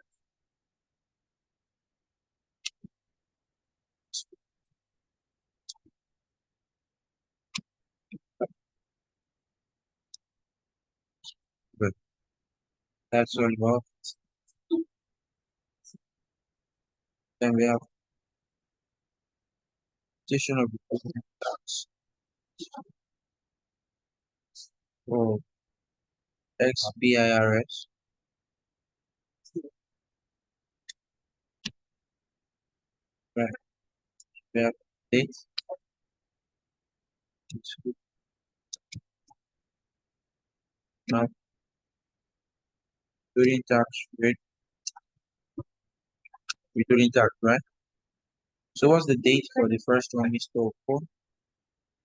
[SPEAKER 1] Good. That's all about. Then we have addition of the tax for XBIRS. Right. We have date. Now, during tax rate, during tax, right? So what's the date for the first one is 4?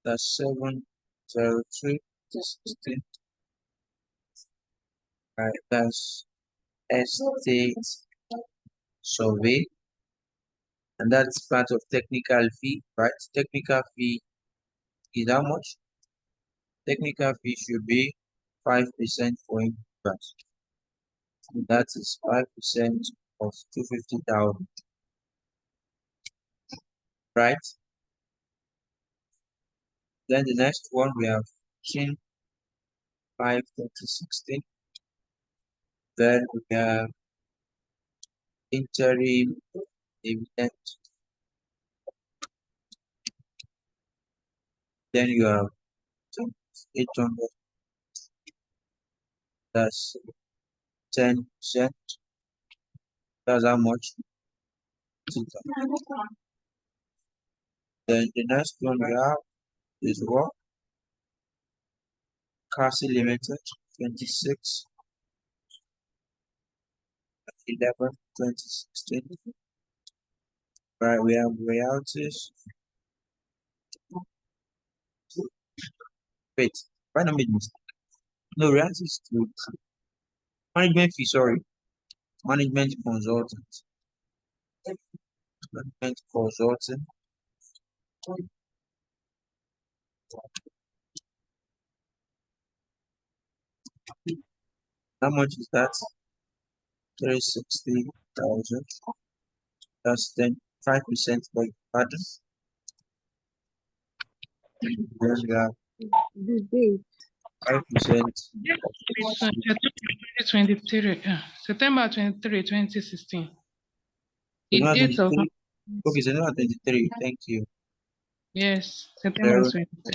[SPEAKER 1] That's 7/03/16. Right. That's estate survey. And that's part of technical fee, right? Technical fee is how much? Technical fee should be 5% for immigrants. That is 5% of 250,000, right? Then the next one we have 5/2016. Then we have interim dividend. Then you have 800. That's 10%. That's how much? Then the next one we have is what? Castle Limited, 26/11/2016. Right, we have royalties. Wait, why not made mistake? No, royalties to management fee, sorry. Management consultant. Management consultant. How much is that? 360,000. That's then 5% by pardon. Then we have
[SPEAKER 8] The date.
[SPEAKER 1] 5%
[SPEAKER 11] September 23, September 23, 2016. The
[SPEAKER 1] September
[SPEAKER 11] date of
[SPEAKER 1] 23. Okay, September 23. Thank you.
[SPEAKER 11] yes, September
[SPEAKER 1] 0,
[SPEAKER 11] 23.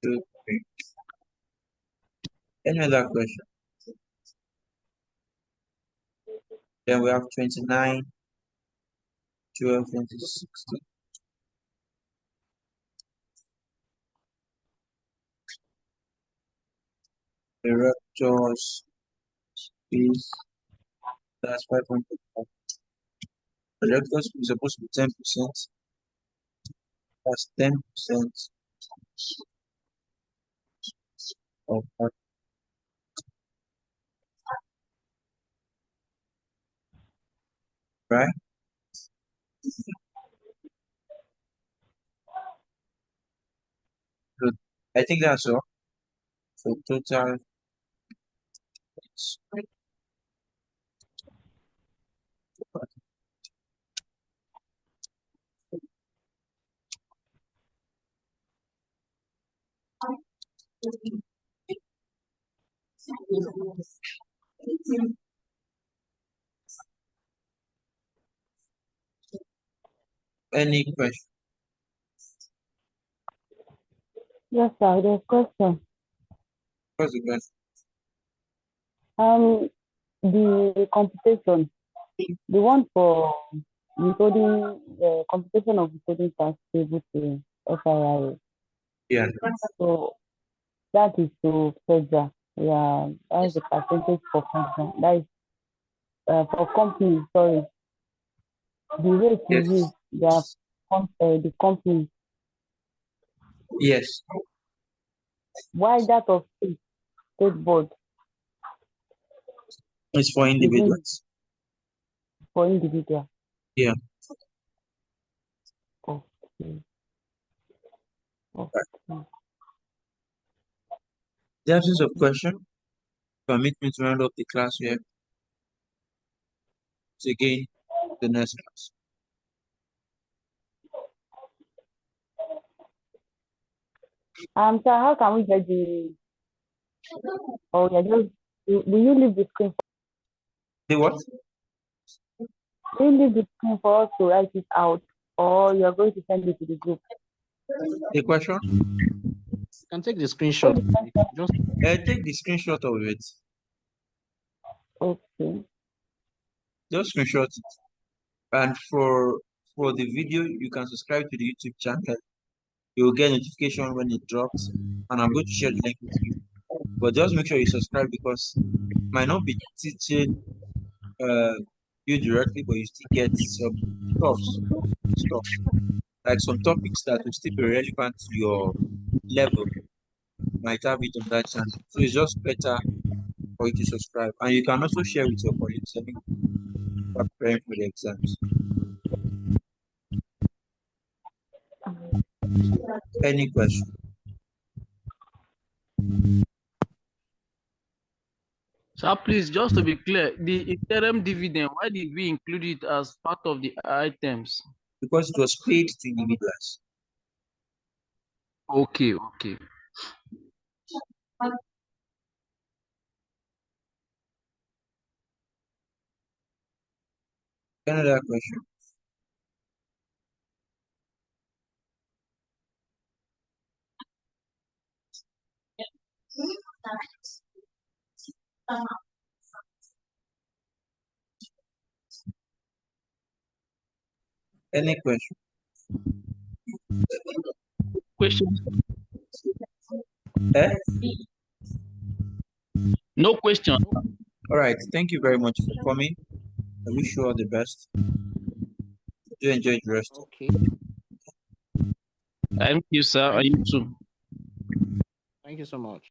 [SPEAKER 1] 2, 3. Any other question? Then we have 29/12/2016. Directors fees. That's 500. Directors fee is supposed to be 10%. That's 10% of that, right? Good. I think that's all. So total is Any question?
[SPEAKER 6] Yes, sir. There's question.
[SPEAKER 1] What's the question?
[SPEAKER 6] The computation, the one for withholding, the computation of withholding tax payable to FIRA.
[SPEAKER 1] Yeah.
[SPEAKER 6] So that is to federal. Yeah, that is the percentage for federal. That is for company. Sorry, the rate you
[SPEAKER 1] Yes.
[SPEAKER 6] use, the company.
[SPEAKER 1] Yes.
[SPEAKER 6] Why that of state board
[SPEAKER 1] It's for
[SPEAKER 6] isn't
[SPEAKER 1] individuals.
[SPEAKER 6] for individual?
[SPEAKER 1] Yeah.
[SPEAKER 6] Okay. Okay.
[SPEAKER 1] The absence of question permit me to round up the class here. So again, the next class.
[SPEAKER 6] Sir, how can we get the? Oh, yeah, just will you leave the screen?
[SPEAKER 1] The what?
[SPEAKER 6] Will you leave the screen for us to write it out, or you're going to send it to the group?
[SPEAKER 1] The question?
[SPEAKER 9] You can take the screenshot. Just
[SPEAKER 1] Take the screenshot of it.
[SPEAKER 6] Okay.
[SPEAKER 1] Just screenshot it. And for the video, you can subscribe to the YouTube channel. You will get notification when it drops, and I'm going to share the link with you. But just make sure you subscribe because might not be teaching you directly, but you still get some stuff like some topics that will still be relevant to your level. Might have it on that channel, so it's just better for you to subscribe, and you can also share with your colleagues anyway, who are preparing for the exams. Any question?
[SPEAKER 2] So please, just to be clear, the interim dividend, why did we include it as part of the items?
[SPEAKER 1] Because it was paid to individuals.
[SPEAKER 2] Okay.
[SPEAKER 1] Another question? Any question?
[SPEAKER 2] Questions?
[SPEAKER 1] Eh?
[SPEAKER 2] No question.
[SPEAKER 1] All right. Thank you very much for coming. I wish you all the best. Do enjoy the rest.
[SPEAKER 9] okay.
[SPEAKER 2] Thank you, sir. And you too.
[SPEAKER 9] Thank you so much.